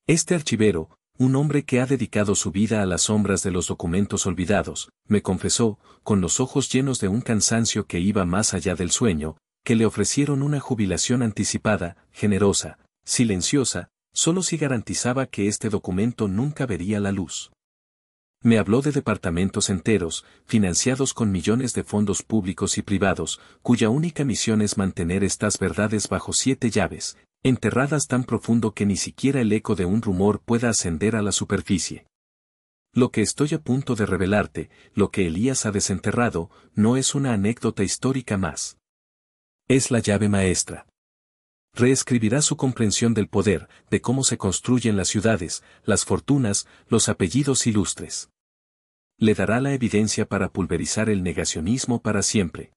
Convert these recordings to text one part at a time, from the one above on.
Este archivero, un hombre que ha dedicado su vida a las sombras de los documentos olvidados, me confesó, con los ojos llenos de un cansancio que iba más allá del sueño, que le ofrecieron una jubilación anticipada, generosa, silenciosa, solo si garantizaba que este documento nunca vería la luz. Me habló de departamentos enteros, financiados con millones de fondos públicos y privados, cuya única misión es mantener estas verdades bajo 7 llaves, enterradas tan profundo que ni siquiera el eco de un rumor pueda ascender a la superficie. Lo que estoy a punto de revelarte, lo que Elías ha desenterrado, no es una anécdota histórica más. Es la llave maestra. Reescribirá su comprensión del poder, de cómo se construyen las ciudades, las fortunas, los apellidos ilustres. Le dará la evidencia para pulverizar el negacionismo para siempre.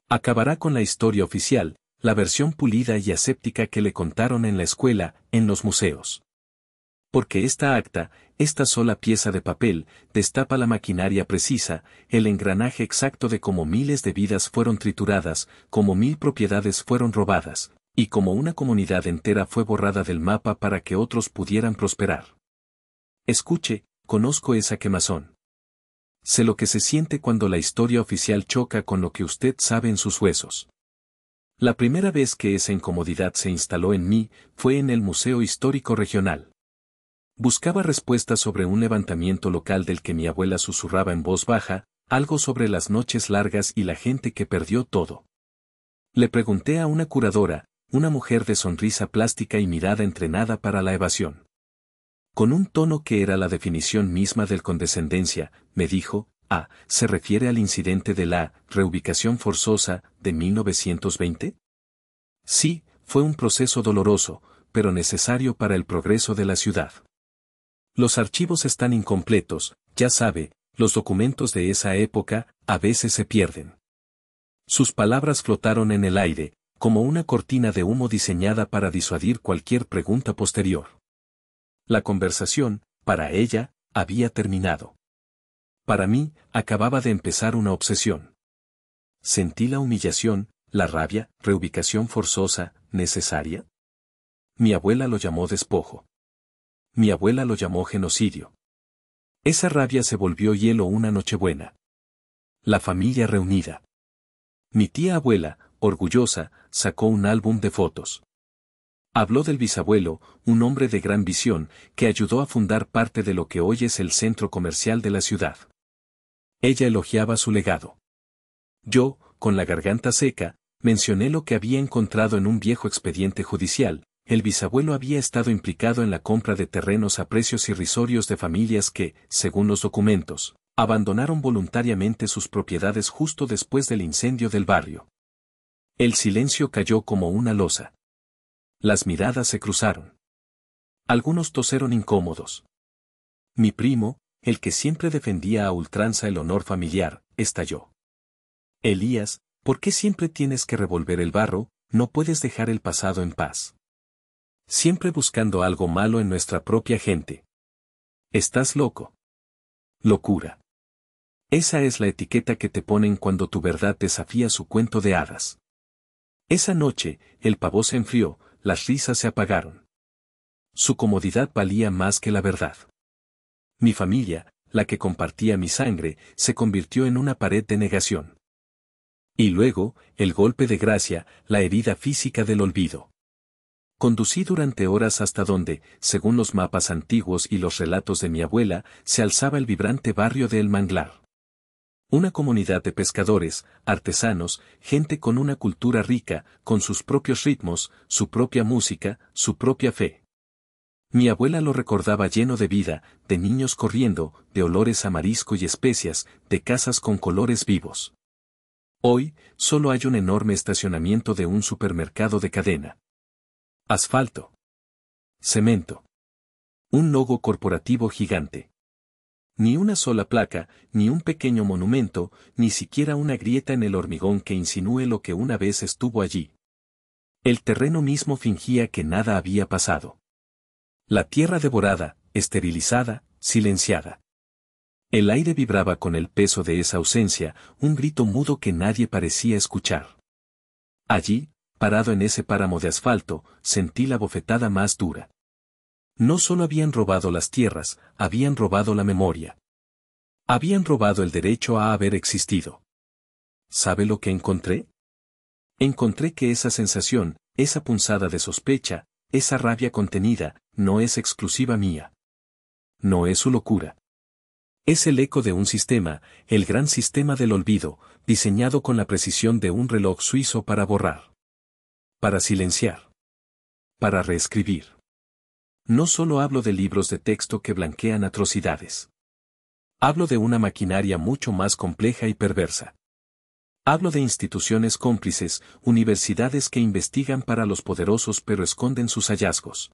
Acabará con la historia oficial, la versión pulida y aséptica que le contaron en la escuela, en los museos. Porque esta acta, esta sola pieza de papel, destapa la maquinaria precisa, el engranaje exacto de cómo miles de vidas fueron trituradas, cómo 1000 propiedades fueron robadas, y cómo una comunidad entera fue borrada del mapa para que otros pudieran prosperar. Escuche, conozco esa quemazón. Sé lo que se siente cuando la historia oficial choca con lo que usted sabe en sus huesos. La primera vez que esa incomodidad se instaló en mí fue en el Museo Histórico Regional. Buscaba respuestas sobre un levantamiento local del que mi abuela susurraba en voz baja, algo sobre las noches largas y la gente que perdió todo. Le pregunté a una curadora, una mujer de sonrisa plástica y mirada entrenada para la evasión. Con un tono que era la definición misma del condescendencia, me dijo, ¿se refiere al incidente de la reubicación forzosa de 1920? Sí, fue un proceso doloroso, pero necesario para el progreso de la ciudad. Los archivos están incompletos, ya sabe, los documentos de esa época, a veces se pierden. Sus palabras flotaron en el aire, como una cortina de humo diseñada para disuadir cualquier pregunta posterior. La conversación, para ella, había terminado. Para mí, acababa de empezar una obsesión. Sentí la humillación, la rabia, reubicación forzosa, necesaria. Mi abuela lo llamó despojo. Mi abuela lo llamó genocidio. Esa rabia se volvió hielo una nochebuena. La familia reunida. Mi tía abuela, orgullosa, sacó un álbum de fotos. Habló del bisabuelo, un hombre de gran visión, que ayudó a fundar parte de lo que hoy es el centro comercial de la ciudad. Ella elogiaba su legado. Yo, con la garganta seca, mencioné lo que había encontrado en un viejo expediente judicial. El bisabuelo había estado implicado en la compra de terrenos a precios irrisorios de familias que, según los documentos, abandonaron voluntariamente sus propiedades justo después del incendio del barrio. El silencio cayó como una losa. Las miradas se cruzaron. Algunos toseron incómodos. Mi primo, el que siempre defendía a ultranza el honor familiar, estalló. Elías, ¿por qué siempre tienes que revolver el barro? No puedes dejar el pasado en paz. Siempre buscando algo malo en nuestra propia gente. Estás loco. Locura. Esa es la etiqueta que te ponen cuando tu verdad desafía su cuento de hadas. Esa noche, el pavó se enfrió, las risas se apagaron. Su comodidad valía más que la verdad. Mi familia, la que compartía mi sangre, se convirtió en una pared de negación. Y luego, el golpe de gracia, la herida física del olvido. Conducí durante horas hasta donde, según los mapas antiguos y los relatos de mi abuela, se alzaba el vibrante barrio de El Manglar. Una comunidad de pescadores, artesanos, gente con una cultura rica, con sus propios ritmos, su propia música, su propia fe. Mi abuela lo recordaba lleno de vida, de niños corriendo, de olores a marisco y especias, de casas con colores vivos. Hoy, solo hay un enorme estacionamiento de un supermercado de cadena. Asfalto. Cemento. Un logo corporativo gigante. Ni una sola placa, ni un pequeño monumento, ni siquiera una grieta en el hormigón que insinúe lo que una vez estuvo allí. El terreno mismo fingía que nada había pasado. La tierra devorada, esterilizada, silenciada. El aire vibraba con el peso de esa ausencia, un grito mudo que nadie parecía escuchar. Allí, parado en ese páramo de asfalto, sentí la bofetada más dura. No solo habían robado las tierras, habían robado la memoria. Habían robado el derecho a haber existido. ¿Sabe lo que encontré? Encontré que esa sensación, esa punzada de sospecha, esa rabia contenida, no es exclusiva mía. No es su locura. Es el eco de un sistema, el gran sistema del olvido, diseñado con la precisión de un reloj suizo para borrar. Para silenciar. Para reescribir. No solo hablo de libros de texto que blanquean atrocidades. Hablo de una maquinaria mucho más compleja y perversa. Hablo de instituciones cómplices, universidades que investigan para los poderosos pero esconden sus hallazgos.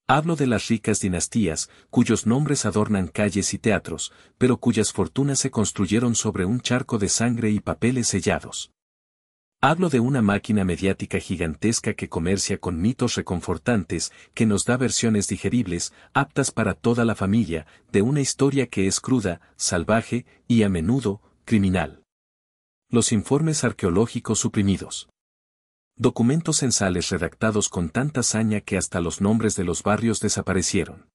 Hablo de las ricas dinastías, cuyos nombres adornan calles y teatros, pero cuyas fortunas se construyeron sobre un charco de sangre y papeles sellados. Hablo de una máquina mediática gigantesca que comercia con mitos reconfortantes, que nos da versiones digeribles, aptas para toda la familia, de una historia que es cruda, salvaje y a menudo, criminal. Los informes arqueológicos suprimidos. Documentos censales redactados con tanta saña que hasta los nombres de los barrios desaparecieron.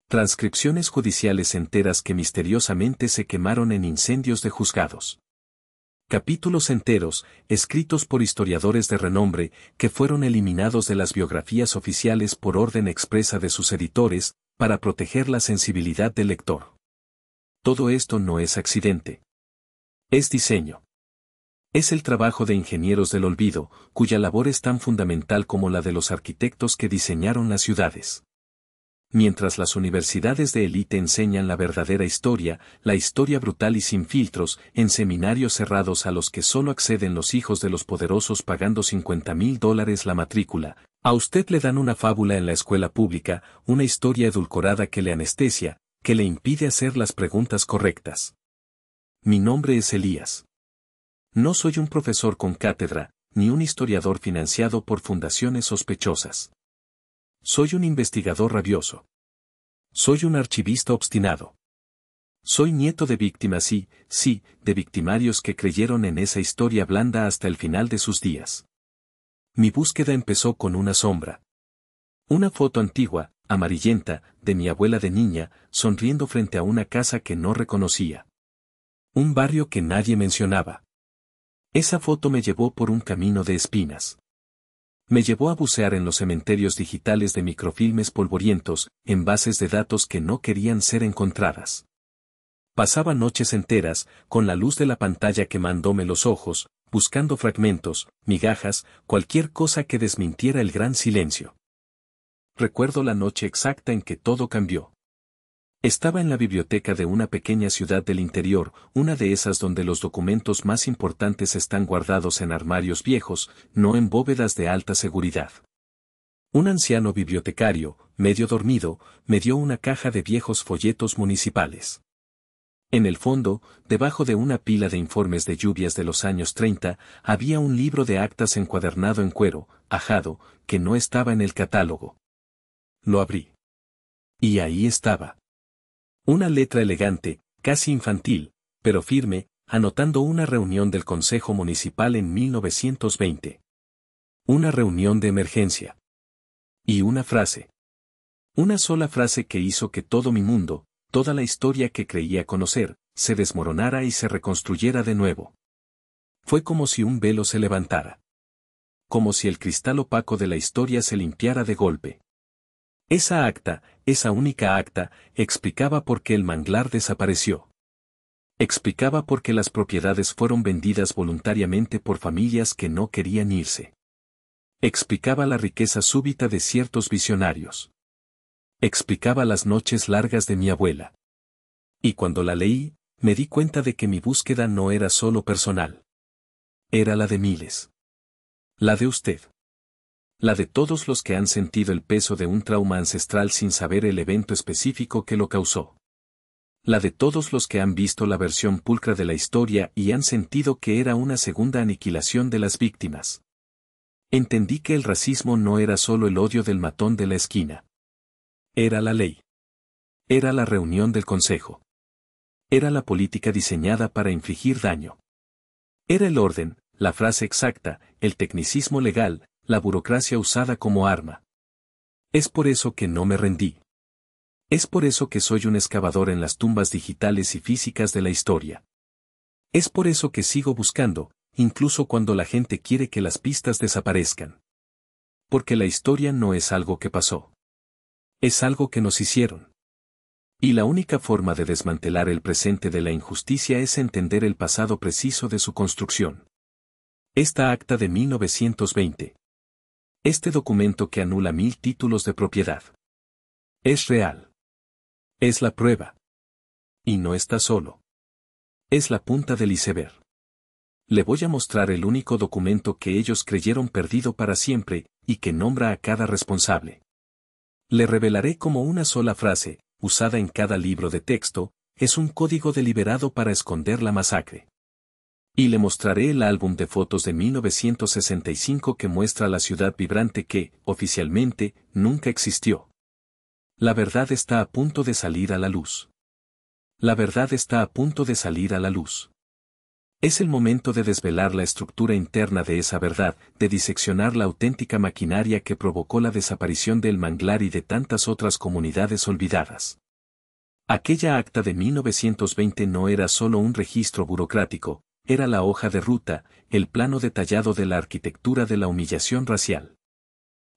Transcripciones judiciales enteras que misteriosamente se quemaron en incendios de juzgados. Capítulos enteros, escritos por historiadores de renombre, que fueron eliminados de las biografías oficiales por orden expresa de sus editores, para proteger la sensibilidad del lector. Todo esto no es accidente. Es diseño. Es el trabajo de ingenieros del olvido, cuya labor es tan fundamental como la de los arquitectos que diseñaron las ciudades. Mientras las universidades de élite enseñan la verdadera historia, la historia brutal y sin filtros, en seminarios cerrados a los que solo acceden los hijos de los poderosos pagando $50,000 la matrícula, a usted le dan una fábula en la escuela pública, una historia edulcorada que le anestesia, que le impide hacer las preguntas correctas. Mi nombre es Elías. No soy un profesor con cátedra, ni un historiador financiado por fundaciones sospechosas. Soy un investigador rabioso. Soy un archivista obstinado. Soy nieto de víctimas y, sí, de victimarios que creyeron en esa historia blanda hasta el final de sus días. Mi búsqueda empezó con una sombra. Una foto antigua, amarillenta, de mi abuela de niña, sonriendo frente a una casa que no reconocía. Un barrio que nadie mencionaba. Esa foto me llevó por un camino de espinas. Me llevó a bucear en los cementerios digitales de microfilmes polvorientos, en bases de datos que no querían ser encontradas. Pasaba noches enteras, con la luz de la pantalla quemándome los ojos, buscando fragmentos, migajas, cualquier cosa que desmintiera el gran silencio. Recuerdo la noche exacta en que todo cambió. Estaba en la biblioteca de una pequeña ciudad del interior, una de esas donde los documentos más importantes están guardados en armarios viejos, no en bóvedas de alta seguridad. Un anciano bibliotecario, medio dormido, me dio una caja de viejos folletos municipales. En el fondo, debajo de una pila de informes de lluvias de los años 30, había un libro de actas encuadernado en cuero, ajado, que no estaba en el catálogo. Lo abrí. Y ahí estaba. Una letra elegante, casi infantil, pero firme, anotando una reunión del Consejo Municipal en 1920. Una reunión de emergencia. Y una frase. Una sola frase que hizo que todo mi mundo, toda la historia que creía conocer, se desmoronara y se reconstruyera de nuevo. Fue como si un velo se levantara. Como si el cristal opaco de la historia se limpiara de golpe. Esa acta, esa única acta, explicaba por qué el manglar desapareció. Explicaba por qué las propiedades fueron vendidas voluntariamente por familias que no querían irse. Explicaba la riqueza súbita de ciertos visionarios. Explicaba las noches largas de mi abuela. Y cuando la leí, me di cuenta de que mi búsqueda no era solo personal. Era la de miles. La de usted. La de todos los que han sentido el peso de un trauma ancestral sin saber el evento específico que lo causó. La de todos los que han visto la versión pulcra de la historia y han sentido que era una segunda aniquilación de las víctimas. Entendí que el racismo no era solo el odio del matón de la esquina. Era la ley. Era la reunión del consejo. Era la política diseñada para infligir daño. Era el orden, la frase exacta, el tecnicismo legal, la burocracia usada como arma. Es por eso que no me rendí. Es por eso que soy un excavador en las tumbas digitales y físicas de la historia. Es por eso que sigo buscando, incluso cuando la gente quiere que las pistas desaparezcan. Porque la historia no es algo que pasó. Es algo que nos hicieron. Y la única forma de desmantelar el presente de la injusticia es entender el pasado preciso de su construcción. Esta acta de 1920. Este documento que anula 1000 títulos de propiedad. Es real. Es la prueba. Y no está solo. Es la punta del iceberg. Le voy a mostrar el único documento que ellos creyeron perdido para siempre, y que nombra a cada responsable. Le revelaré cómo una sola frase, usada en cada libro de texto, es un código deliberado para esconder la masacre. Y le mostraré el álbum de fotos de 1965 que muestra la ciudad vibrante que, oficialmente, nunca existió. La verdad está a punto de salir a la luz. La verdad está a punto de salir a la luz. Es el momento de desvelar la estructura interna de esa verdad, de diseccionar la auténtica maquinaria que provocó la desaparición del manglar y de tantas otras comunidades olvidadas. Aquella acta de 1920 no era solo un registro burocrático, era la hoja de ruta, el plano detallado de la arquitectura de la humillación racial.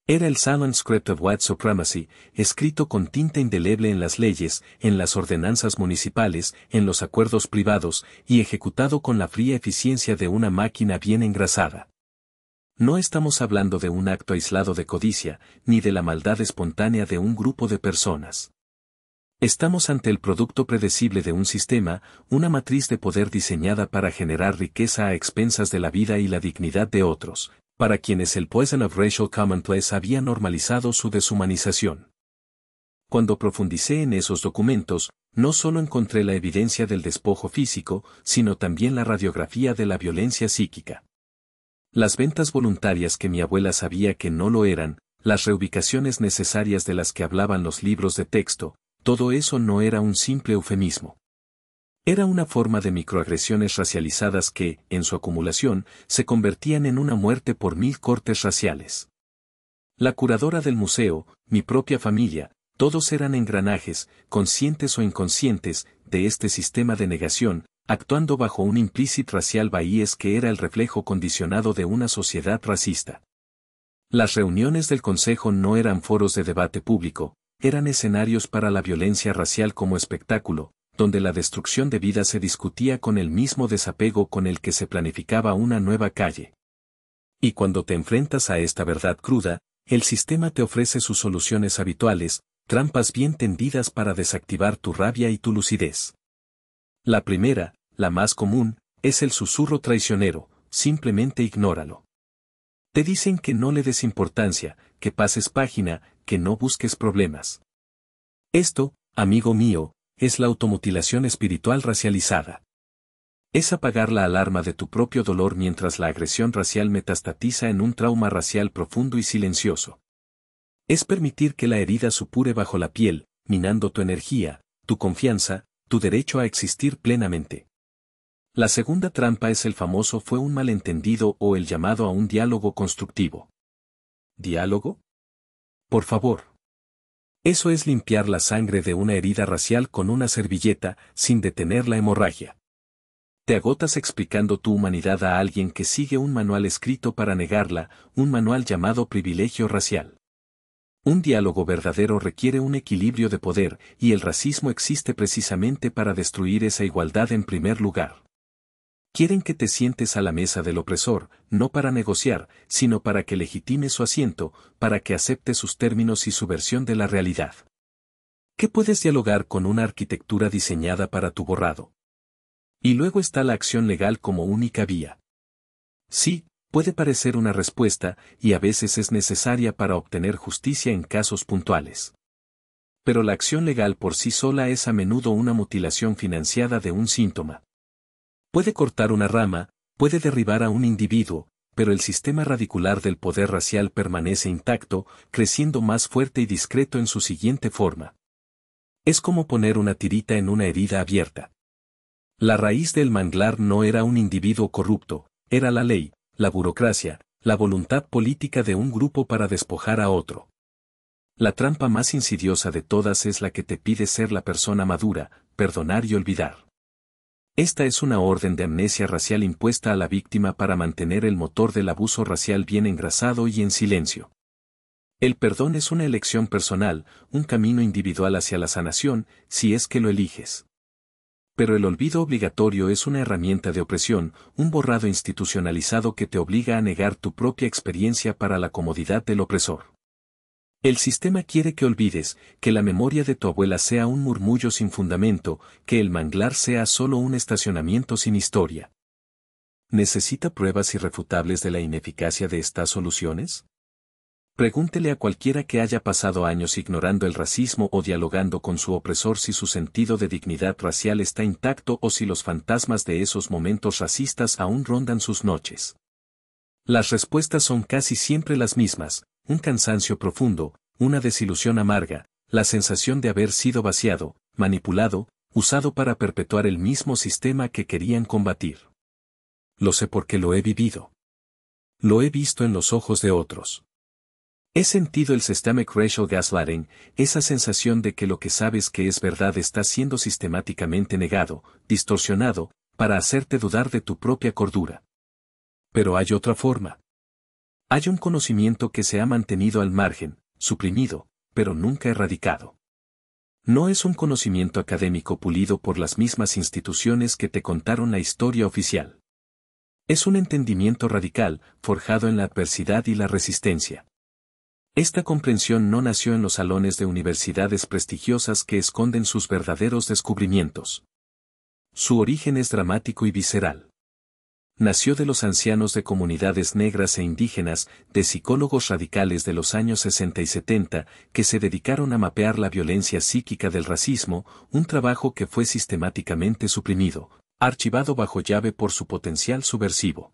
Era el Silent Script of White Supremacy, escrito con tinta indeleble en las leyes, en las ordenanzas municipales, en los acuerdos privados, y ejecutado con la fría eficiencia de una máquina bien engrasada. No estamos hablando de un acto aislado de codicia, ni de la maldad espontánea de un grupo de personas. Estamos ante el producto predecible de un sistema, una matriz de poder diseñada para generar riqueza a expensas de la vida y la dignidad de otros, para quienes el Poison of Racial Commonplace había normalizado su deshumanización. Cuando profundicé en esos documentos, no solo encontré la evidencia del despojo físico, sino también la radiografía de la violencia psíquica. Las ventas voluntarias que mi abuela sabía que no lo eran, las reubicaciones necesarias de las que hablaban los libros de texto, todo eso no era un simple eufemismo. Era una forma de microagresiones racializadas que, en su acumulación, se convertían en una muerte por 1000 cortes raciales. La curadora del museo, mi propia familia, todos eran engranajes, conscientes o inconscientes, de este sistema de negación, actuando bajo un implícito racial bias que era el reflejo condicionado de una sociedad racista. Las reuniones del consejo no eran foros de debate público, eran escenarios para la violencia racial como espectáculo, donde la destrucción de vida se discutía con el mismo desapego con el que se planificaba una nueva calle. Y cuando te enfrentas a esta verdad cruda, el sistema te ofrece sus soluciones habituales, trampas bien tendidas para desactivar tu rabia y tu lucidez. La primera, la más común, es el susurro traicionero, simplemente ignóralo. Te dicen que no le des importancia, que pases página, que no busques problemas. Esto, amigo mío, es la automutilación espiritual racializada. Es apagar la alarma de tu propio dolor mientras la agresión racial metastatiza en un trauma racial profundo y silencioso. Es permitir que la herida supure bajo la piel, minando tu energía, tu confianza, tu derecho a existir plenamente. La segunda trampa es el famoso fue un malentendido o el llamado a un diálogo constructivo. ¿Diálogo? Por favor. Eso es limpiar la sangre de una herida racial con una servilleta, sin detener la hemorragia. Te agotas explicando tu humanidad a alguien que sigue un manual escrito para negarla, un manual llamado privilegio racial. Un diálogo verdadero requiere un equilibrio de poder, y el racismo existe precisamente para destruir esa igualdad en primer lugar. Quieren que te sientes a la mesa del opresor, no para negociar, sino para que legitime su asiento, para que acepte sus términos y su versión de la realidad. ¿Qué puedes dialogar con una arquitectura diseñada para tu borrado? Y luego está la acción legal como única vía. Sí, puede parecer una respuesta, y a veces es necesaria para obtener justicia en casos puntuales. Pero la acción legal por sí sola es a menudo una mutilación financiada de un síntoma. Puede cortar una rama, puede derribar a un individuo, pero el sistema radicular del poder racial permanece intacto, creciendo más fuerte y discreto en su siguiente forma. Es como poner una tirita en una herida abierta. La raíz del manglar no era un individuo corrupto, era la ley, la burocracia, la voluntad política de un grupo para despojar a otro. La trampa más insidiosa de todas es la que te pide ser la persona madura, perdonar y olvidar. Esta es una orden de amnesia racial impuesta a la víctima para mantener el motor del abuso racial bien engrasado y en silencio. El perdón es una elección personal, un camino individual hacia la sanación, si es que lo eliges. Pero el olvido obligatorio es una herramienta de opresión, un borrado institucionalizado que te obliga a negar tu propia experiencia para la comodidad del opresor. El sistema quiere que olvides, que la memoria de tu abuela sea un murmullo sin fundamento, que el manglar sea solo un estacionamiento sin historia. ¿Necesita pruebas irrefutables de la ineficacia de estas soluciones? Pregúntele a cualquiera que haya pasado años ignorando el racismo o dialogando con su opresor si su sentido de dignidad racial está intacto o si los fantasmas de esos momentos racistas aún rondan sus noches. Las respuestas son casi siempre las mismas: un cansancio profundo, una desilusión amarga, la sensación de haber sido vaciado, manipulado, usado para perpetuar el mismo sistema que querían combatir. Lo sé porque lo he vivido. Lo he visto en los ojos de otros. He sentido el systemic racial gaslighting, esa sensación de que lo que sabes que es verdad está siendo sistemáticamente negado, distorsionado, para hacerte dudar de tu propia cordura. Pero hay otra forma. Hay un conocimiento que se ha mantenido al margen, suprimido, pero nunca erradicado. No es un conocimiento académico pulido por las mismas instituciones que te contaron la historia oficial. Es un entendimiento radical, forjado en la adversidad y la resistencia. Esta comprensión no nació en los salones de universidades prestigiosas que esconden sus verdaderos descubrimientos. Su origen es dramático y visceral. Nació de los ancianos de comunidades negras e indígenas, de psicólogos radicales de los años 60 y 70, que se dedicaron a mapear la violencia psíquica del racismo, un trabajo que fue sistemáticamente suprimido, archivado bajo llave por su potencial subversivo.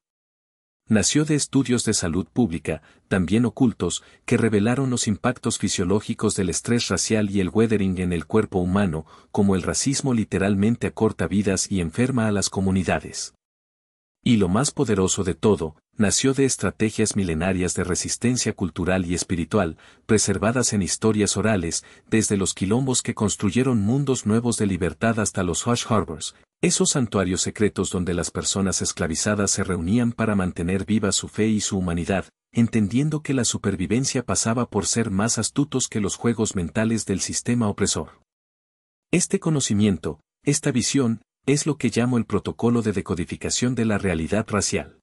Nació de estudios de salud pública, también ocultos, que revelaron los impactos fisiológicos del estrés racial y el weathering en el cuerpo humano, como el racismo literalmente acorta vidas y enferma a las comunidades. Y lo más poderoso de todo, nació de estrategias milenarias de resistencia cultural y espiritual, preservadas en historias orales, desde los quilombos que construyeron mundos nuevos de libertad hasta los hush harbors, esos santuarios secretos donde las personas esclavizadas se reunían para mantener viva su fe y su humanidad, entendiendo que la supervivencia pasaba por ser más astutos que los juegos mentales del sistema opresor. Este conocimiento, esta visión, es lo que llamo el protocolo de decodificación de la realidad racial.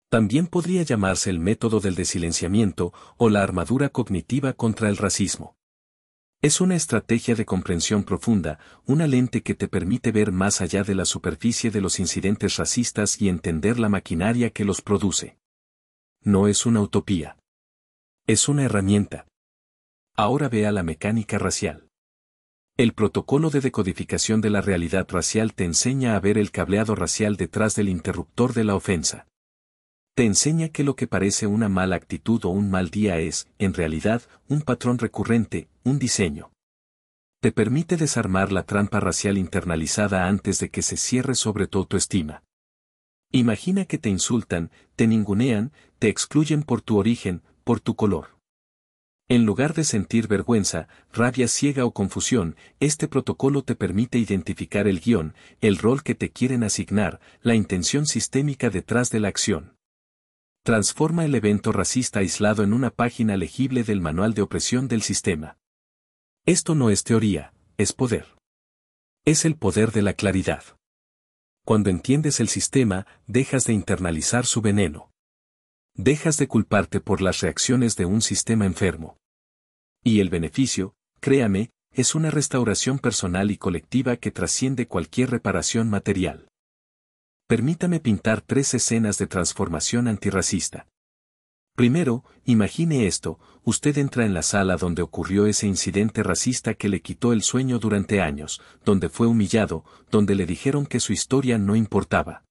También podría llamarse el método del desilenciamiento o la armadura cognitiva contra el racismo. Es una estrategia de comprensión profunda, una lente que te permite ver más allá de la superficie de los incidentes racistas y entender la maquinaria que los produce. No es una utopía. Es una herramienta. Ahora vea la mecánica racial. El protocolo de decodificación de la realidad racial te enseña a ver el cableado racial detrás del interruptor de la ofensa. Te enseña que lo que parece una mala actitud o un mal día es, en realidad, un patrón recurrente, un diseño. Te permite desarmar la trampa racial internalizada antes de que se cierre sobre tu autoestima. Imagina que te insultan, te ningunean, te excluyen por tu origen, por tu color. En lugar de sentir vergüenza, rabia ciega o confusión, este protocolo te permite identificar el guión, el rol que te quieren asignar, la intención sistémica detrás de la acción. Transforma el evento racista aislado en una página legible del manual de opresión del sistema. Esto no es teoría, es poder. Es el poder de la claridad. Cuando entiendes el sistema, dejas de internalizar su veneno. Dejas de culparte por las reacciones de un sistema enfermo. Y el beneficio, créame, es una restauración personal y colectiva que trasciende cualquier reparación material. Permítame pintar 3 escenas de transformación antirracista. Primero, imagine esto: usted entra en la sala donde ocurrió ese incidente racista que le quitó el sueño durante años, donde fue humillado, donde le dijeron que su historia no importaba.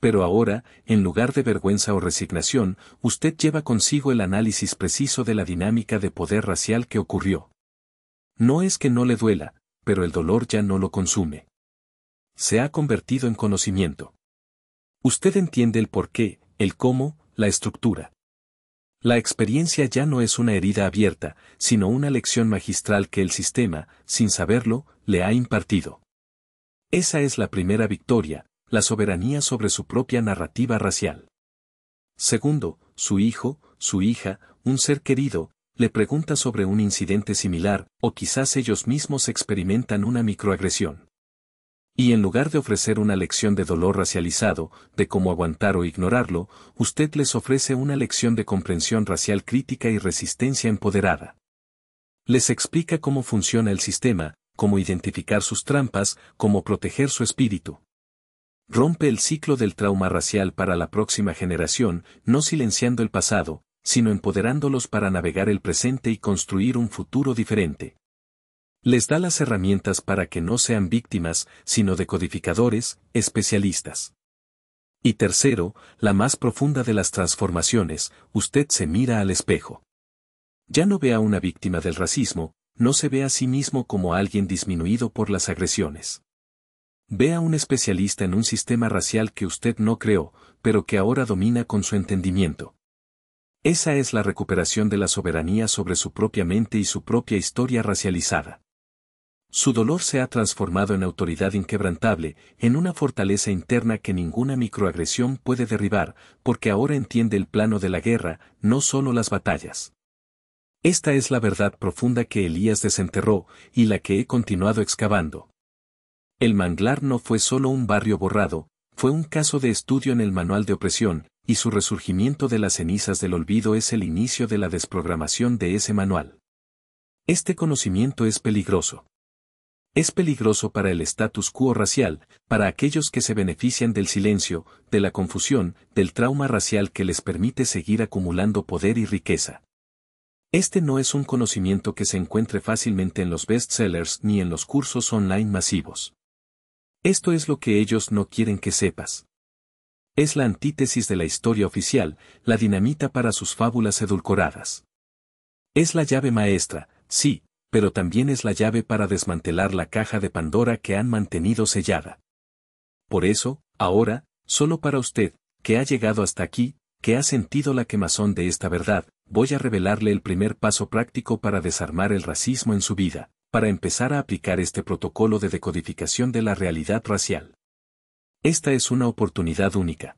Pero ahora, en lugar de vergüenza o resignación, usted lleva consigo el análisis preciso de la dinámica de poder racial que ocurrió. No es que no le duela, pero el dolor ya no lo consume. Se ha convertido en conocimiento. Usted entiende el por qué, el cómo, la estructura. La experiencia ya no es una herida abierta, sino una lección magistral que el sistema, sin saberlo, le ha impartido. Esa es la primera victoria, la soberanía sobre su propia narrativa racial. Segundo, su hijo, su hija, un ser querido, le pregunta sobre un incidente similar, o quizás ellos mismos experimentan una microagresión. Y en lugar de ofrecer una lección de dolor racializado, de cómo aguantar o ignorarlo, usted les ofrece una lección de comprensión racial crítica y resistencia empoderada. Les explica cómo funciona el sistema, cómo identificar sus trampas, cómo proteger su espíritu. Rompe el ciclo del trauma racial para la próxima generación, no silenciando el pasado, sino empoderándolos para navegar el presente y construir un futuro diferente. Les da las herramientas para que no sean víctimas, sino decodificadores, especialistas. Y tercero, la más profunda de las transformaciones, usted se mira al espejo. Ya no ve a una víctima del racismo, no se ve a sí mismo como alguien disminuido por las agresiones. Ve a un especialista en un sistema racial que usted no creó, pero que ahora domina con su entendimiento. Esa es la recuperación de la soberanía sobre su propia mente y su propia historia racializada. Su dolor se ha transformado en autoridad inquebrantable, en una fortaleza interna que ninguna microagresión puede derribar, porque ahora entiende el plano de la guerra, no solo las batallas. Esta es la verdad profunda que Elías desenterró, y la que he continuado excavando. El manglar no fue solo un barrio borrado, fue un caso de estudio en el manual de opresión, y su resurgimiento de las cenizas del olvido es el inicio de la desprogramación de ese manual. Este conocimiento es peligroso. Es peligroso para el status quo racial, para aquellos que se benefician del silencio, de la confusión, del trauma racial que les permite seguir acumulando poder y riqueza. Este no es un conocimiento que se encuentre fácilmente en los bestsellers ni en los cursos online masivos. Esto es lo que ellos no quieren que sepas. Es la antítesis de la historia oficial, la dinamita para sus fábulas edulcoradas. Es la llave maestra, sí, pero también es la llave para desmantelar la caja de Pandora que han mantenido sellada. Por eso, ahora, solo para usted, que ha llegado hasta aquí, que ha sentido la quemazón de esta verdad, voy a revelarle el primer paso práctico para desarmar el racismo en su vida, para empezar a aplicar este protocolo de decodificación de la realidad racial. Esta es una oportunidad única.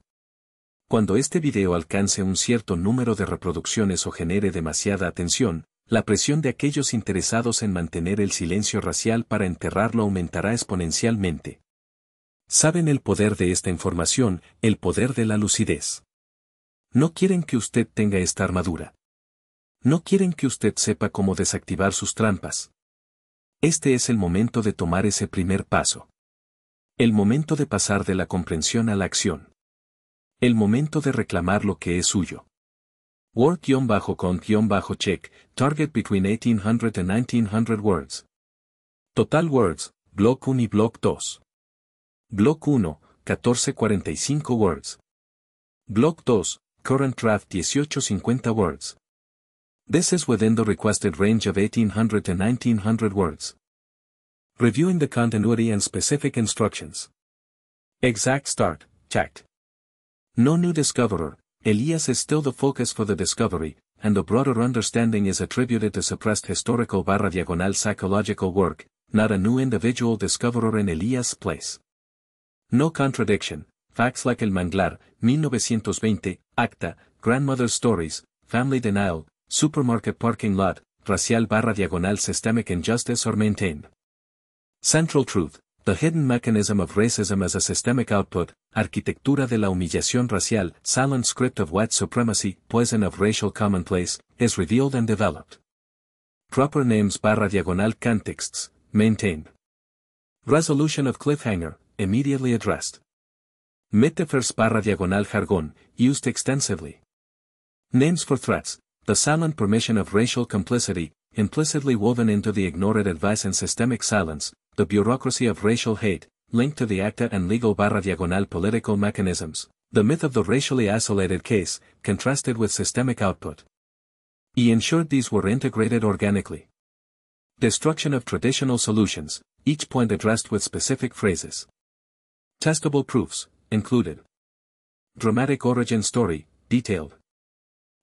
Cuando este video alcance un cierto número de reproducciones o genere demasiada atención, la presión de aquellos interesados en mantener el silencio racial para enterrarlo aumentará exponencialmente. Saben el poder de esta información, el poder de la lucidez. No quieren que usted tenga esta armadura. No quieren que usted sepa cómo desactivar sus trampas. Este es el momento de tomar ese primer paso. El momento de pasar de la comprensión a la acción. El momento de reclamar lo que es suyo. Word-con-check, target between 1800 and 1900 words. Total words, block 1 y block 2. Block 1, 1445 words. Block 2, current draft 1850 words. This is within the requested range of 1800 and 1900 words. Reviewing the continuity and specific instructions. Exact start, checked. No new discoverer. Elias is still the focus for the discovery, and a broader understanding is attributed to suppressed historical/psychological work, not a new individual discoverer in Elias' place. No contradiction, facts like El Manglar, 1920, Acta, Grandmother's Stories, Family Denial, Supermarket Parking Lot, Racial/Systemic Injustice are maintained. Central Truth. The hidden mechanism of racism as a systemic output, arquitectura de la humillación racial, silent script of white supremacy, poison of racial commonplace, is revealed and developed. Proper names/contexts, maintained. Resolution of cliffhanger, immediately addressed. Metaphors/jargón, used extensively. Names for threats, the silent permission of racial complicity, implicitly woven into the ignored advice and systemic silence, the bureaucracy of racial hate, linked to the acta and legal/political mechanisms, the myth of the racially isolated case, contrasted with systemic output. He ensured these were integrated organically. Destruction of traditional solutions, each point addressed with specific phrases. Testable proofs, included. Dramatic origin story, detailed.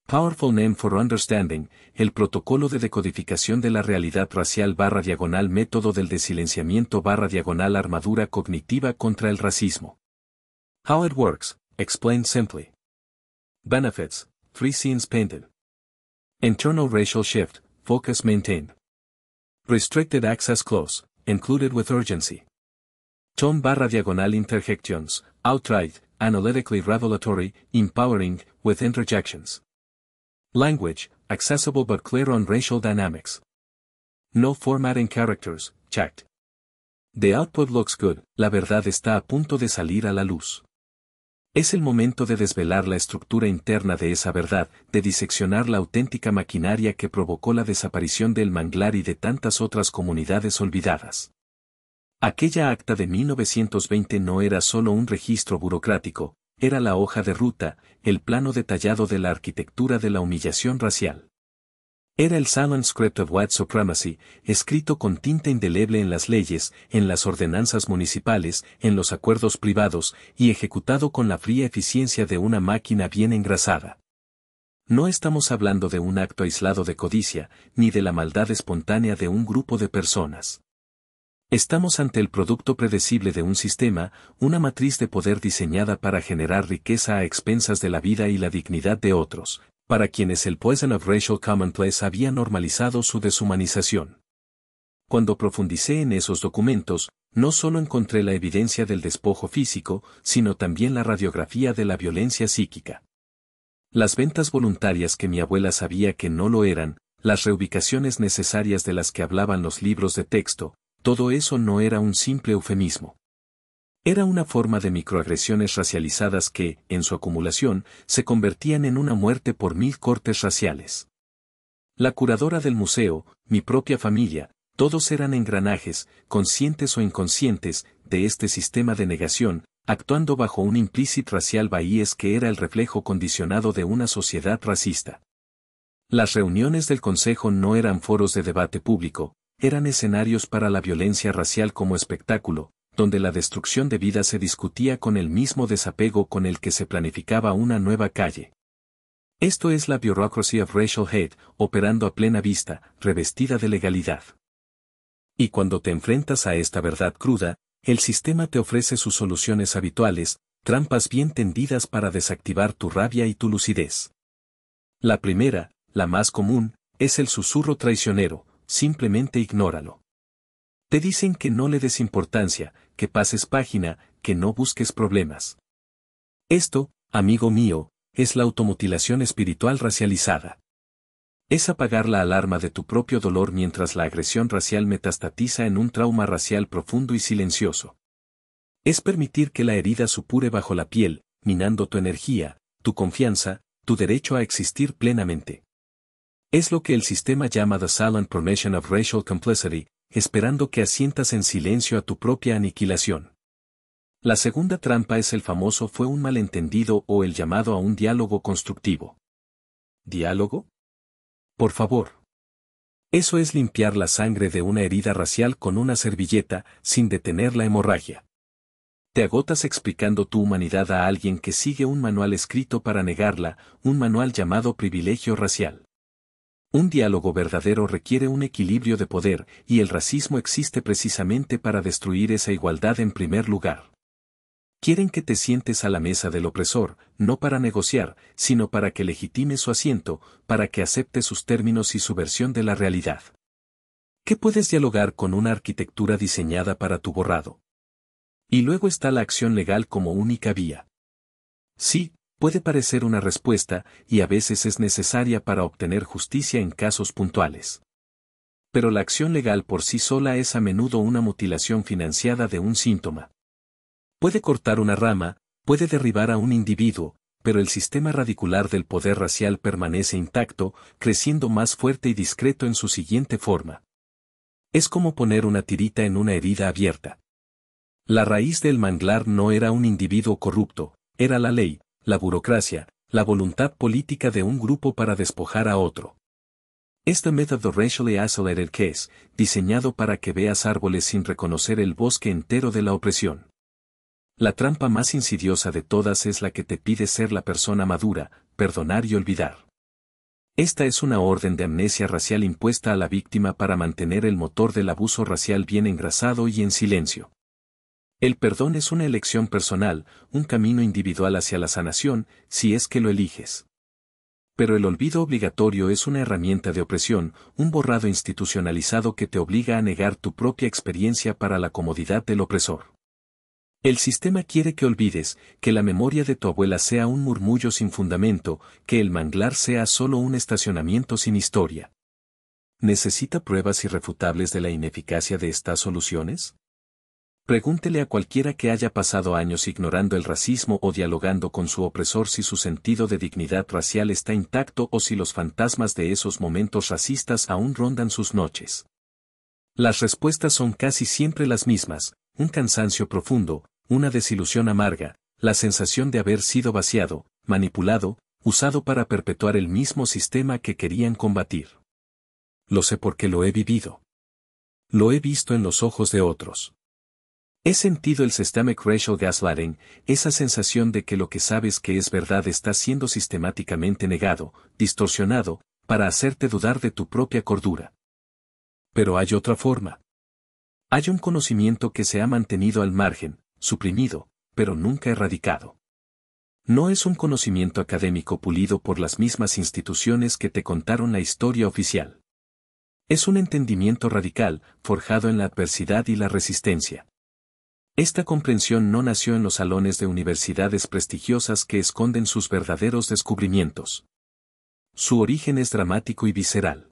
Powerful Name for Understanding, el protocolo de decodificación de la realidad racial / método del desilenciamiento / armadura cognitiva contra el racismo. How it works, explained simply. Benefits, 3 scenes painted. Internal racial shift, focus maintained. Restricted access close, included with urgency. Tone / interjections, outright, analytically revelatory, empowering, with interjections. Language, accessible but clear on racial dynamics. No formatting characters, checked. The output looks good, la verdad está a punto de salir a la luz. Es el momento de desvelar la estructura interna de esa verdad, de diseccionar la auténtica maquinaria que provocó la desaparición del manglar y de tantas otras comunidades olvidadas. Aquella acta de 1920 no era solo un registro burocrático, era la hoja de ruta, el plano detallado de la arquitectura de la humillación racial. Era el silent script of white supremacy, escrito con tinta indeleble en las leyes, en las ordenanzas municipales, en los acuerdos privados, y ejecutado con la fría eficiencia de una máquina bien engrasada. No estamos hablando de un acto aislado de codicia, ni de la maldad espontánea de un grupo de personas. Estamos ante el producto predecible de un sistema, una matriz de poder diseñada para generar riqueza a expensas de la vida y la dignidad de otros, para quienes el poison of racial commonplace había normalizado su deshumanización. Cuando profundicé en esos documentos, no solo encontré la evidencia del despojo físico, sino también la radiografía de la violencia psíquica. Las ventas voluntarias que mi abuela sabía que no lo eran, las reubicaciones necesarias de las que hablaban los libros de texto, todo eso no era un simple eufemismo. Era una forma de microagresiones racializadas que, en su acumulación, se convertían en una muerte por 1000 cortes raciales. La curadora del museo, mi propia familia, todos eran engranajes, conscientes o inconscientes, de este sistema de negación, actuando bajo un implícito racial bias que era el reflejo condicionado de una sociedad racista. Las reuniones del Consejo no eran foros de debate público, eran escenarios para la violencia racial como espectáculo, donde la destrucción de vida se discutía con el mismo desapego con el que se planificaba una nueva calle. Esto es la bureaucracy of racial hate, operando a plena vista, revestida de legalidad. Y cuando te enfrentas a esta verdad cruda, el sistema te ofrece sus soluciones habituales, trampas bien tendidas para desactivar tu rabia y tu lucidez. La primera, la más común, es el susurro traicionero. Simplemente ignóralo. Te dicen que no le des importancia, que pases página, que no busques problemas. Esto, amigo mío, es la automutilación espiritual racializada. Es apagar la alarma de tu propio dolor mientras la agresión racial metastatiza en un trauma racial profundo y silencioso. Es permitir que la herida supure bajo la piel, minando tu energía, tu confianza, tu derecho a existir plenamente. Es lo que el sistema llama the silent permission of racial complicity, esperando que asientas en silencio a tu propia aniquilación. La segunda trampa es el famoso fue un malentendido o el llamado a un diálogo constructivo. ¿Diálogo? Por favor. Eso es limpiar la sangre de una herida racial con una servilleta, sin detener la hemorragia. Te agotas explicando tu humanidad a alguien que sigue un manual escrito para negarla, un manual llamado privilegio racial. Un diálogo verdadero requiere un equilibrio de poder, y el racismo existe precisamente para destruir esa igualdad en primer lugar. Quieren que te sientes a la mesa del opresor, no para negociar, sino para que legitime su asiento, para que acepte sus términos y su versión de la realidad. ¿Qué puedes dialogar con una arquitectura diseñada para tu borrado? Y luego está la acción legal como única vía. Sí, puede parecer una respuesta, y a veces es necesaria para obtener justicia en casos puntuales. Pero la acción legal por sí sola es a menudo una mutilación financiada de un síntoma. Puede cortar una rama, puede derribar a un individuo, pero el sistema radicular del poder racial permanece intacto, creciendo más fuerte y discreto en su siguiente forma. Es como poner una tirita en una herida abierta. La raíz del manglar no era un individuo corrupto, era la ley, la burocracia, la voluntad política de un grupo para despojar a otro. Este método racially isolated case, diseñado para que veas árboles sin reconocer el bosque entero de la opresión. La trampa más insidiosa de todas es la que te pide ser la persona madura, perdonar y olvidar. Esta es una orden de amnesia racial impuesta a la víctima para mantener el motor del abuso racial bien engrasado y en silencio. El perdón es una elección personal, un camino individual hacia la sanación, si es que lo eliges. Pero el olvido obligatorio es una herramienta de opresión, un borrado institucionalizado que te obliga a negar tu propia experiencia para la comodidad del opresor. El sistema quiere que olvides, que la memoria de tu abuela sea un murmullo sin fundamento, que el manglar sea solo un estacionamiento sin historia. ¿Necesita pruebas irrefutables de la ineficacia de estas soluciones? Pregúntele a cualquiera que haya pasado años ignorando el racismo o dialogando con su opresor si su sentido de dignidad racial está intacto o si los fantasmas de esos momentos racistas aún rondan sus noches. Las respuestas son casi siempre las mismas: un cansancio profundo, una desilusión amarga, la sensación de haber sido vaciado, manipulado, usado para perpetuar el mismo sistema que querían combatir. Lo sé porque lo he vivido. Lo he visto en los ojos de otros. He sentido el Systemic Racial Gaslighting, esa sensación de que lo que sabes que es verdad está siendo sistemáticamente negado, distorsionado, para hacerte dudar de tu propia cordura. Pero hay otra forma. Hay un conocimiento que se ha mantenido al margen, suprimido, pero nunca erradicado. No es un conocimiento académico pulido por las mismas instituciones que te contaron la historia oficial. Es un entendimiento radical, forjado en la adversidad y la resistencia. Esta comprensión no nació en los salones de universidades prestigiosas que esconden sus verdaderos descubrimientos. Su origen es dramático y visceral.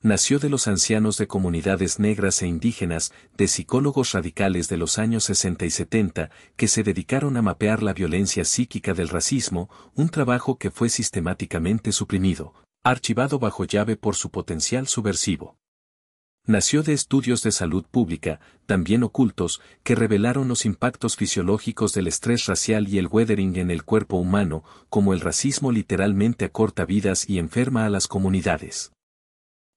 Nació de los ancianos de comunidades negras e indígenas, de psicólogos radicales de los años 60 y 70, que se dedicaron a mapear la violencia psíquica del racismo, un trabajo que fue sistemáticamente suprimido, archivado bajo llave por su potencial subversivo. Nació de estudios de salud pública, también ocultos, que revelaron los impactos fisiológicos del estrés racial y el weathering en el cuerpo humano, como el racismo literalmente acorta vidas y enferma a las comunidades.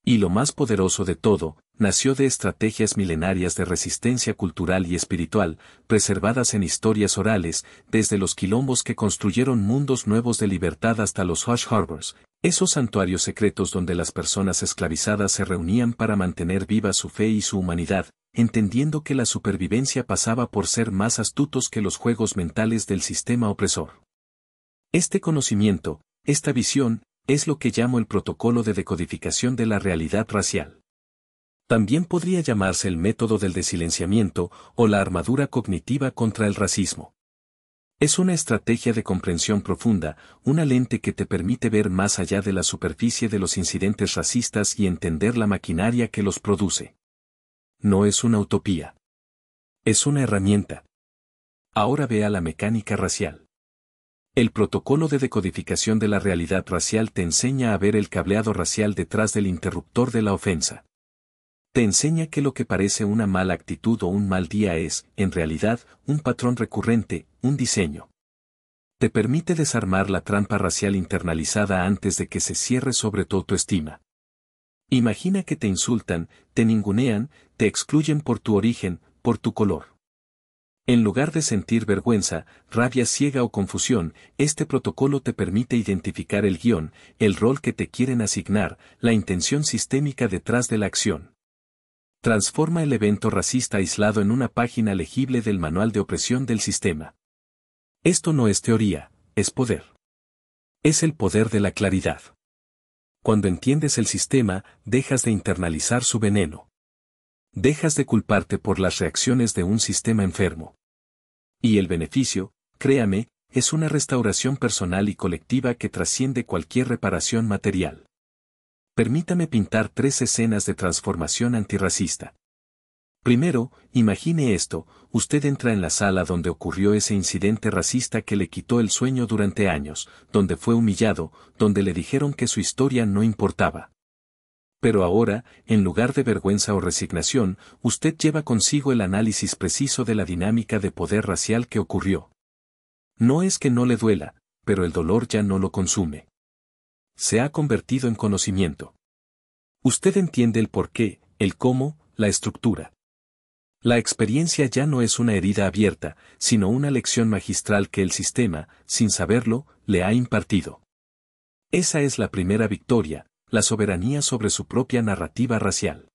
Y lo más poderoso de todo, nació de estrategias milenarias de resistencia cultural y espiritual, preservadas en historias orales, desde los quilombos que construyeron mundos nuevos de libertad hasta los hush harbors, esos santuarios secretos donde las personas esclavizadas se reunían para mantener viva su fe y su humanidad, entendiendo que la supervivencia pasaba por ser más astutos que los juegos mentales del sistema opresor. Este conocimiento, esta visión, es lo que llamo el protocolo de decodificación de la realidad racial. También podría llamarse el método del desilenciamiento o la armadura cognitiva contra el racismo. Es una estrategia de comprensión profunda, una lente que te permite ver más allá de la superficie de los incidentes racistas y entender la maquinaria que los produce. No es una utopía. Es una herramienta. Ahora vea la mecánica racial. El protocolo de decodificación de la realidad racial te enseña a ver el cableado racial detrás del interruptor de la ofensa. Te enseña que lo que parece una mala actitud o un mal día es, en realidad, un patrón recurrente, un diseño. Te permite desarmar la trampa racial internalizada antes de que se cierre sobre tu autoestima. Imagina que te insultan, te ningunean, te excluyen por tu origen, por tu color. En lugar de sentir vergüenza, rabia ciega o confusión, este protocolo te permite identificar el guión, el rol que te quieren asignar, la intención sistémica detrás de la acción. Transforma el evento racista aislado en una página legible del manual de opresión del sistema. Esto no es teoría, es poder. Es el poder de la claridad. Cuando entiendes el sistema, dejas de internalizar su veneno. Dejas de culparte por las reacciones de un sistema enfermo. Y el beneficio, créame, es una restauración personal y colectiva que trasciende cualquier reparación material. Permítame pintar 3 escenas de transformación antirracista. Primero, imagine esto: usted entra en la sala donde ocurrió ese incidente racista que le quitó el sueño durante años, donde fue humillado, donde le dijeron que su historia no importaba. Pero ahora, en lugar de vergüenza o resignación, usted lleva consigo el análisis preciso de la dinámica de poder racial que ocurrió. No es que no le duela, pero el dolor ya no lo consume. Se ha convertido en conocimiento. Usted entiende el porqué, el cómo, la estructura. La experiencia ya no es una herida abierta, sino una lección magistral que el sistema, sin saberlo, le ha impartido. Esa es la primera victoria, la soberanía sobre su propia narrativa racial.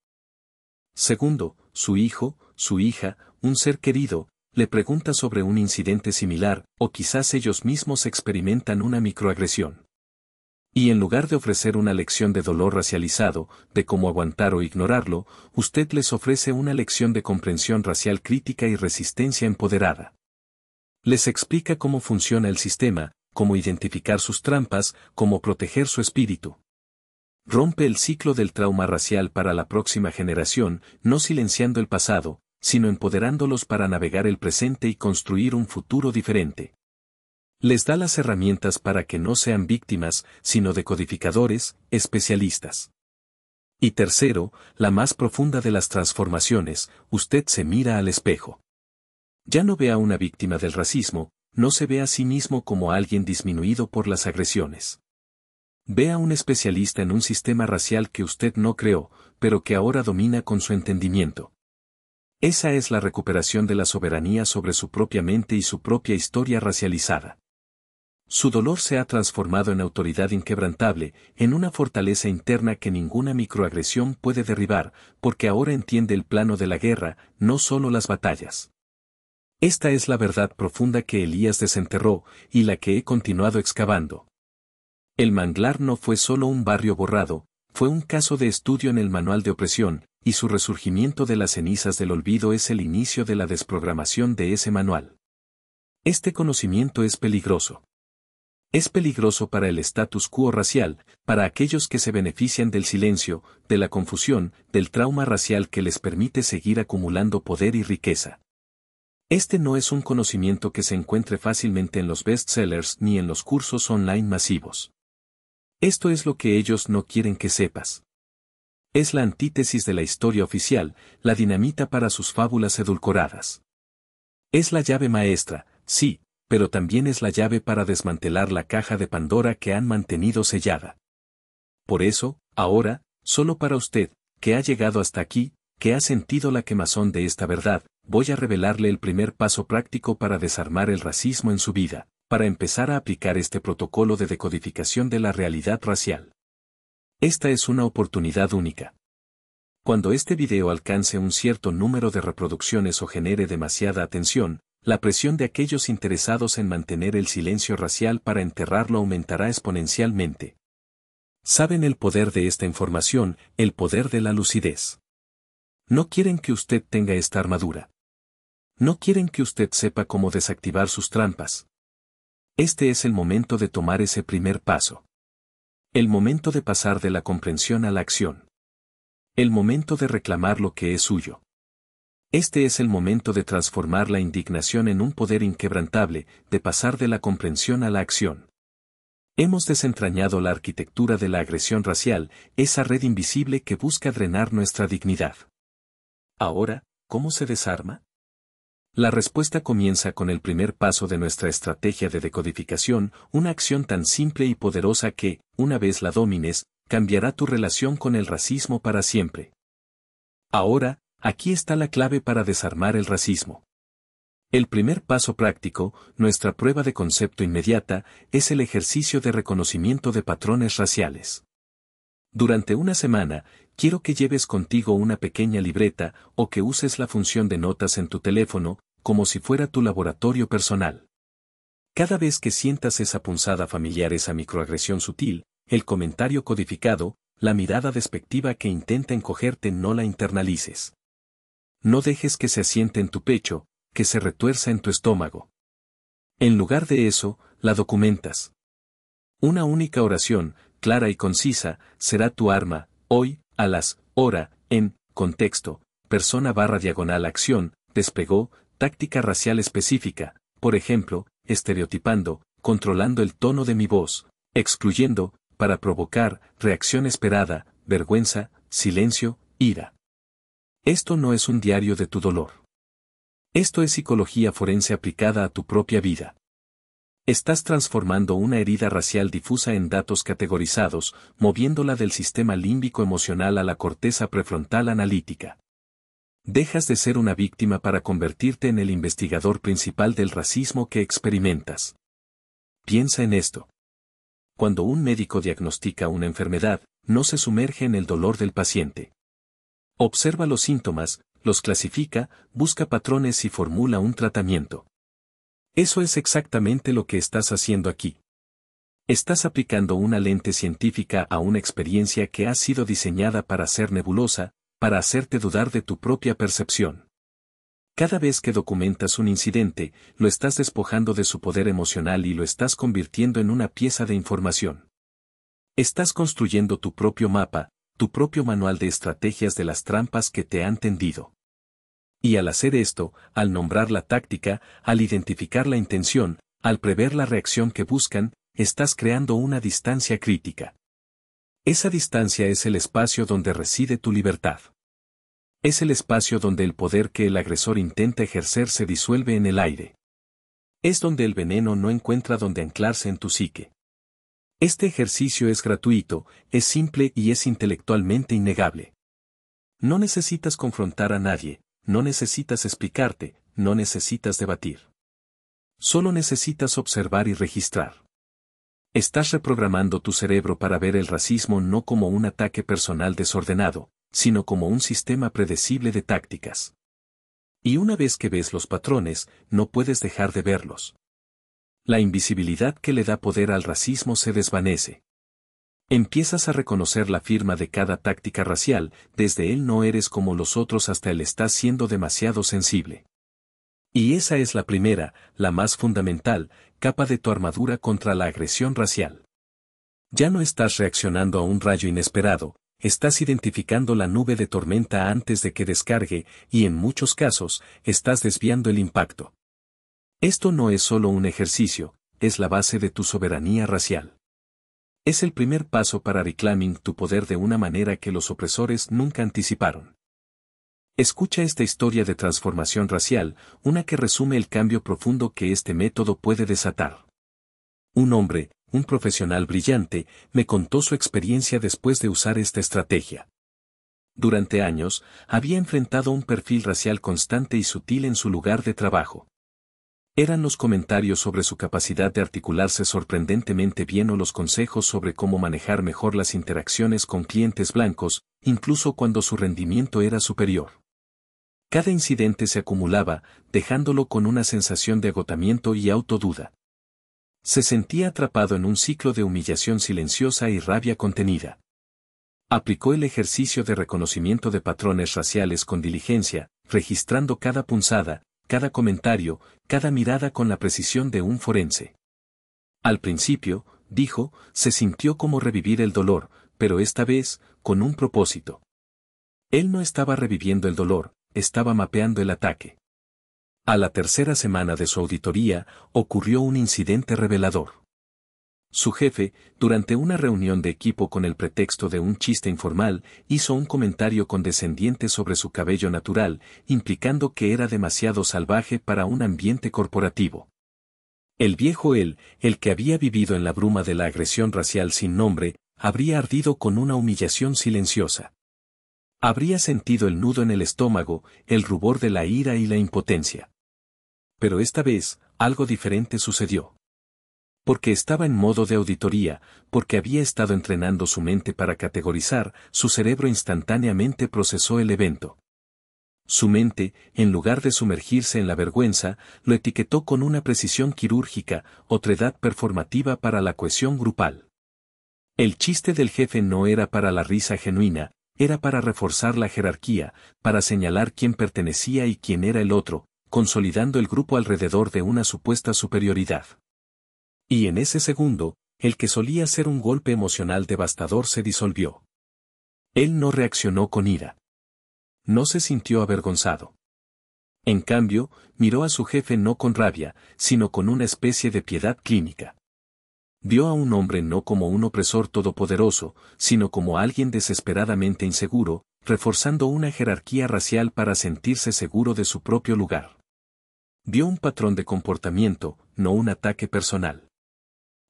Segundo, su hijo, su hija, un ser querido, le pregunta sobre un incidente similar, o quizás ellos mismos experimentan una microagresión. Y en lugar de ofrecer una lección de dolor racializado, de cómo aguantar o ignorarlo, usted les ofrece una lección de comprensión racial crítica y resistencia empoderada. Les explica cómo funciona el sistema, cómo identificar sus trampas, cómo proteger su espíritu. Rompe el ciclo del trauma racial para la próxima generación, no silenciando el pasado, sino empoderándolos para navegar el presente y construir un futuro diferente. Les da las herramientas para que no sean víctimas, sino decodificadores, especialistas. Y tercero, la más profunda de las transformaciones, usted se mira al espejo. Ya no ve a una víctima del racismo, no se ve a sí mismo como alguien disminuido por las agresiones. Ve a un especialista en un sistema racial que usted no creó, pero que ahora domina con su entendimiento. Esa es la recuperación de la soberanía sobre su propia mente y su propia historia racializada. Su dolor se ha transformado en autoridad inquebrantable, en una fortaleza interna que ninguna microagresión puede derribar, porque ahora entiende el plano de la guerra, no solo las batallas. Esta es la verdad profunda que Elías desenterró, y la que he continuado excavando. El manglar no fue solo un barrio borrado, fue un caso de estudio en el manual de opresión, y su resurgimiento de las cenizas del olvido es el inicio de la desprogramación de ese manual. Este conocimiento es peligroso. Es peligroso para el status quo racial, para aquellos que se benefician del silencio, de la confusión, del trauma racial que les permite seguir acumulando poder y riqueza. Este no es un conocimiento que se encuentre fácilmente en los bestsellers ni en los cursos online masivos. Esto es lo que ellos no quieren que sepas. Es la antítesis de la historia oficial, la dinamita para sus fábulas edulcoradas. Es la llave maestra, sí, pero también es la llave para desmantelar la caja de Pandora que han mantenido sellada. Por eso, ahora, solo para usted, que ha llegado hasta aquí, que ha sentido la quemazón de esta verdad, voy a revelarle el primer paso práctico para desarmar el racismo en su vida, para empezar a aplicar este protocolo de decodificación de la realidad racial. Esta es una oportunidad única. Cuando este video alcance un cierto número de reproducciones o genere demasiada atención, la presión de aquellos interesados en mantener el silencio racial para enterrarlo aumentará exponencialmente. Saben el poder de esta información, el poder de la lucidez. No quieren que usted tenga esta armadura. No quieren que usted sepa cómo desactivar sus trampas. Este es el momento de tomar ese primer paso. El momento de pasar de la comprensión a la acción. El momento de reclamar lo que es suyo. Este es el momento de transformar la indignación en un poder inquebrantable, de pasar de la comprensión a la acción. Hemos desentrañado la arquitectura de la agresión racial, esa red invisible que busca drenar nuestra dignidad. Ahora, ¿cómo se desarma? La respuesta comienza con el primer paso de nuestra estrategia de decodificación, una acción tan simple y poderosa que, una vez la domines, cambiará tu relación con el racismo para siempre. Ahora, aquí está la clave para desarmar el racismo. El primer paso práctico, nuestra prueba de concepto inmediata, es el ejercicio de reconocimiento de patrones raciales. Durante una semana, quiero que lleves contigo una pequeña libreta o que uses la función de notas en tu teléfono, como si fuera tu laboratorio personal. Cada vez que sientas esa punzada familiar, esa microagresión sutil, el comentario codificado, la mirada despectiva que intenta encogerte, no la internalices. No dejes que se asiente en tu pecho, que se retuerza en tu estómago. En lugar de eso, la documentas. Una única oración, clara y concisa, será tu arma, hoy, a las, hora, en, contexto, persona/acción, despegó, táctica racial específica, por ejemplo, estereotipando, controlando el tono de mi voz, excluyendo, para provocar, reacción esperada, vergüenza, silencio, ira. Esto no es un diario de tu dolor. Esto es psicología forense aplicada a tu propia vida. Estás transformando una herida racial difusa en datos categorizados, moviéndola del sistema límbico emocional a la corteza prefrontal analítica. Dejas de ser una víctima para convertirte en el investigador principal del racismo que experimentas. Piensa en esto. Cuando un médico diagnostica una enfermedad, no se sumerge en el dolor del paciente. Observa los síntomas, los clasifica, busca patrones y formula un tratamiento. Eso es exactamente lo que estás haciendo aquí. Estás aplicando una lente científica a una experiencia que ha sido diseñada para ser nebulosa, para hacerte dudar de tu propia percepción. Cada vez que documentas un incidente, lo estás despojando de su poder emocional y lo estás convirtiendo en una pieza de información. Estás construyendo tu propio mapa, tu propio manual de estrategias de las trampas que te han tendido. Y al hacer esto, al nombrar la táctica, al identificar la intención, al prever la reacción que buscan, estás creando una distancia crítica. Esa distancia es el espacio donde reside tu libertad. Es el espacio donde el poder que el agresor intenta ejercer se disuelve en el aire. Es donde el veneno no encuentra donde anclarse en tu psique. Este ejercicio es gratuito, es simple y es intelectualmente innegable. No necesitas confrontar a nadie, no necesitas explicarte, no necesitas debatir. Solo necesitas observar y registrar. Estás reprogramando tu cerebro para ver el racismo no como un ataque personal desordenado, sino como un sistema predecible de tácticas. Y una vez que ves los patrones, no puedes dejar de verlos. La invisibilidad que le da poder al racismo se desvanece. Empiezas a reconocer la firma de cada táctica racial, desde él no eres como los otros hasta él estás siendo demasiado sensible. Y esa es la primera, la más fundamental, capa de tu armadura contra la agresión racial. Ya no estás reaccionando a un rayo inesperado, estás identificando la nube de tormenta antes de que descargue, y en muchos casos, estás desviando el impacto. Esto no es solo un ejercicio, es la base de tu soberanía racial. Es el primer paso para reclaiming tu poder de una manera que los opresores nunca anticiparon. Escucha esta historia de transformación racial, una que resume el cambio profundo que este método puede desatar. Un hombre, un profesional brillante, me contó su experiencia después de usar esta estrategia. Durante años, había enfrentado un perfil racial constante y sutil en su lugar de trabajo. Eran los comentarios sobre su capacidad de articularse sorprendentemente bien o los consejos sobre cómo manejar mejor las interacciones con clientes blancos, incluso cuando su rendimiento era superior. Cada incidente se acumulaba, dejándolo con una sensación de agotamiento y autoduda. Se sentía atrapado en un ciclo de humillación silenciosa y rabia contenida. Aplicó el ejercicio de reconocimiento de patrones raciales con diligencia, registrando cada punzada, cada comentario, cada mirada con la precisión de un forense. Al principio, dijo, se sintió como revivir el dolor, pero esta vez, con un propósito. Él no estaba reviviendo el dolor, estaba mapeando el ataque. A la tercera semana de su auditoría, ocurrió un incidente revelador. Su jefe, durante una reunión de equipo con el pretexto de un chiste informal, hizo un comentario condescendiente sobre su cabello natural, implicando que era demasiado salvaje para un ambiente corporativo. El viejo él, el que había vivido en la bruma de la agresión racial sin nombre, habría ardido con una humillación silenciosa. Habría sentido el nudo en el estómago, el rubor de la ira y la impotencia. Pero esta vez, algo diferente sucedió. Porque estaba en modo de auditoría, porque había estado entrenando su mente para categorizar, su cerebro instantáneamente procesó el evento. Su mente, en lugar de sumergirse en la vergüenza, lo etiquetó con una precisión quirúrgica, otredad performativa para la cohesión grupal. El chiste del jefe no era para la risa genuina, era para reforzar la jerarquía, para señalar quién pertenecía y quién era el otro, consolidando el grupo alrededor de una supuesta superioridad. Y en ese segundo, el que solía ser un golpe emocional devastador se disolvió. Él no reaccionó con ira. No se sintió avergonzado. En cambio, miró a su jefe no con rabia, sino con una especie de piedad clínica. Vio a un hombre no como un opresor todopoderoso, sino como alguien desesperadamente inseguro, reforzando una jerarquía racial para sentirse seguro de su propio lugar. Vio un patrón de comportamiento, no un ataque personal.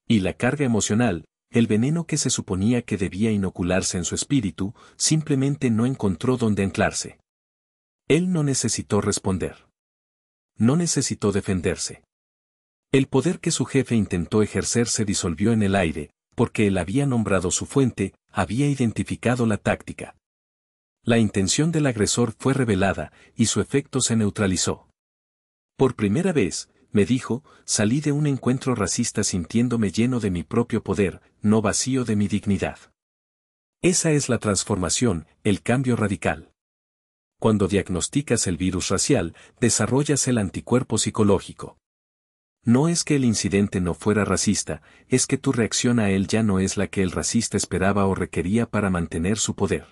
Y la carga emocional, el veneno que se suponía que debía inocularse en su espíritu, simplemente no encontró dónde anclarse. Él no necesitó responder. No necesitó defenderse. El poder que su jefe intentó ejercer se disolvió en el aire, porque él había nombrado su fuente, había identificado la táctica. La intención del agresor fue revelada, y su efecto se neutralizó. Por primera vez, me dijo, salí de un encuentro racista sintiéndome lleno de mi propio poder, no vacío de mi dignidad. Esa es la transformación, el cambio radical. Cuando diagnosticas el virus racial, desarrollas el anticuerpo psicológico. No es que el incidente no fuera racista, es que tu reacción a él ya no es la que el racista esperaba o requería para mantener su poder.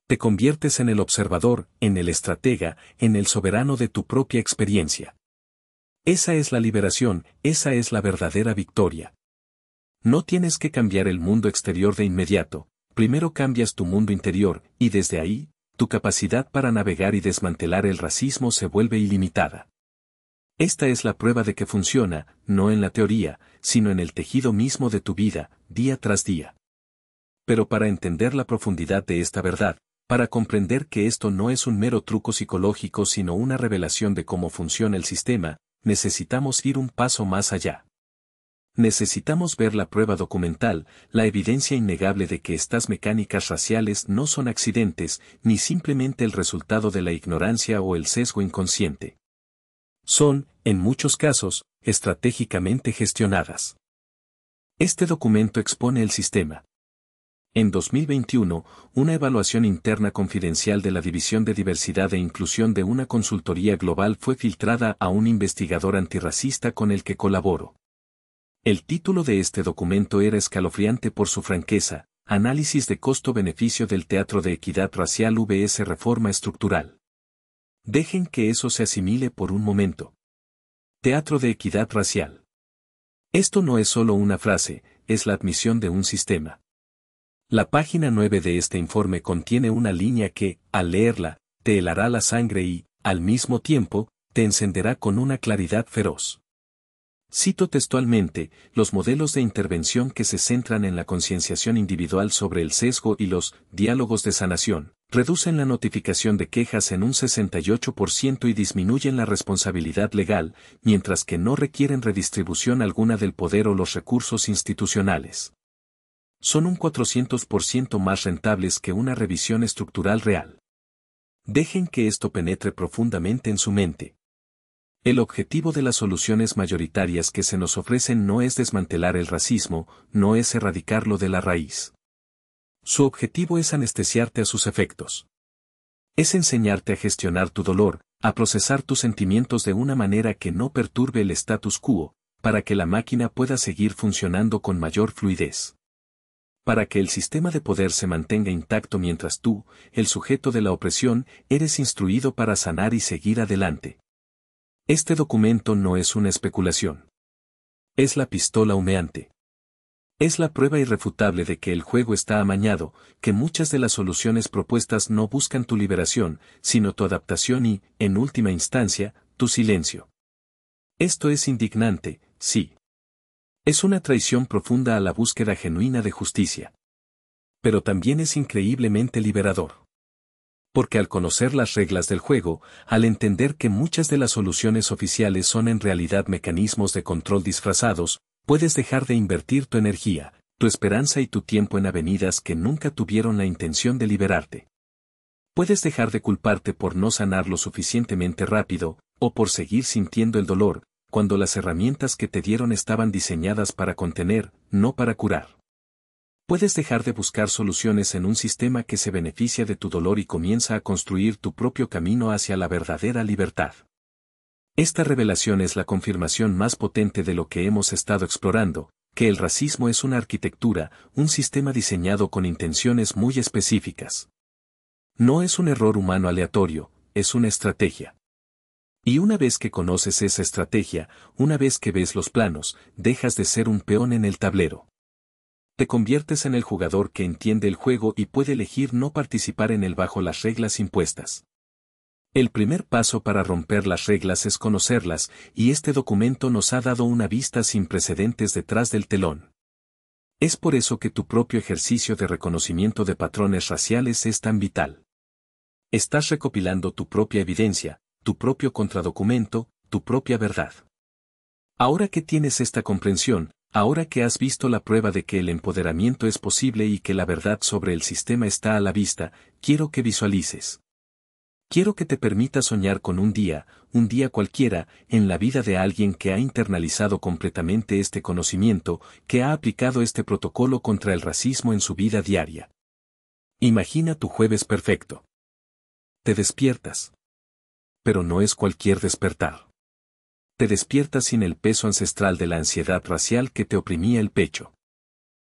Te conviertes en el observador, en el estratega, en el soberano de tu propia experiencia. Esa es la liberación, esa es la verdadera victoria. No tienes que cambiar el mundo exterior de inmediato, primero cambias tu mundo interior, y desde ahí, tu capacidad para navegar y desmantelar el racismo se vuelve ilimitada. Esta es la prueba de que funciona, no en la teoría, sino en el tejido mismo de tu vida, día tras día. Pero para entender la profundidad de esta verdad, para comprender que esto no es un mero truco psicológico sino una revelación de cómo funciona el sistema, necesitamos ir un paso más allá. Necesitamos ver la prueba documental, la evidencia innegable de que estas mecánicas raciales no son accidentes, ni simplemente el resultado de la ignorancia o el sesgo inconsciente. Son, en muchos casos, estratégicamente gestionadas. Este documento expone el sistema. En 2021, una evaluación interna confidencial de la División de Diversidad e Inclusión de una consultoría global fue filtrada a un investigador antirracista con el que colaboro. El título de este documento era escalofriante por su franqueza: Análisis de costo-beneficio del Teatro de Equidad Racial vs Reforma Estructural. Dejen que eso se asimile por un momento. Teatro de Equidad Racial. Esto no es solo una frase, es la admisión de un sistema. La página 9 de este informe contiene una línea que, al leerla, te helará la sangre y, al mismo tiempo, te encenderá con una claridad feroz. Cito textualmente, los modelos de intervención que se centran en la concienciación individual sobre el sesgo y los diálogos de sanación, reducen la notificación de quejas en un 68% y disminuyen la responsabilidad legal, mientras que no requieren redistribución alguna del poder o los recursos institucionales. Son un 400% más rentables que una revisión estructural real. Dejen que esto penetre profundamente en su mente. El objetivo de las soluciones mayoritarias que se nos ofrecen no es desmantelar el racismo, no es erradicarlo de la raíz. Su objetivo es anestesiarte a sus efectos. Es enseñarte a gestionar tu dolor, a procesar tus sentimientos de una manera que no perturbe el status quo, para que la máquina pueda seguir funcionando con mayor fluidez. Para que el sistema de poder se mantenga intacto mientras tú, el sujeto de la opresión, eres instruido para sanar y seguir adelante. Este documento no es una especulación. Es la pistola humeante. Es la prueba irrefutable de que el juego está amañado, que muchas de las soluciones propuestas no buscan tu liberación, sino tu adaptación y, en última instancia, tu silencio. Esto es indignante, sí. Es una traición profunda a la búsqueda genuina de justicia. Pero también es increíblemente liberador. Porque al conocer las reglas del juego, al entender que muchas de las soluciones oficiales son en realidad mecanismos de control disfrazados, puedes dejar de invertir tu energía, tu esperanza y tu tiempo en avenidas que nunca tuvieron la intención de liberarte. Puedes dejar de culparte por no sanar lo suficientemente rápido, o por seguir sintiendo el dolor, cuando las herramientas que te dieron estaban diseñadas para contener, no para curar. Puedes dejar de buscar soluciones en un sistema que se beneficia de tu dolor y comienza a construir tu propio camino hacia la verdadera libertad. Esta revelación es la confirmación más potente de lo que hemos estado explorando, que el racismo es una arquitectura, un sistema diseñado con intenciones muy específicas. No es un error humano aleatorio, es una estrategia. Y una vez que conoces esa estrategia, una vez que ves los planos, dejas de ser un peón en el tablero. Te conviertes en el jugador que entiende el juego y puede elegir no participar en él bajo las reglas impuestas. El primer paso para romper las reglas es conocerlas, y este documento nos ha dado una vista sin precedentes detrás del telón. Es por eso que tu propio ejercicio de reconocimiento de patrones raciales es tan vital. Estás recopilando tu propia evidencia, tu propio contradocumento, tu propia verdad. Ahora que tienes esta comprensión, Ahora que has visto la prueba de que el empoderamiento es posible y que la verdad sobre el sistema está a la vista, quiero que visualices. Quiero que te permita soñar con un día cualquiera, en la vida de alguien que ha internalizado completamente este conocimiento, que ha aplicado este protocolo contra el racismo en su vida diaria. Imagina tu jueves perfecto. Te despiertas. Pero no es cualquier despertar. Te despiertas sin el peso ancestral de la ansiedad racial que te oprimía el pecho.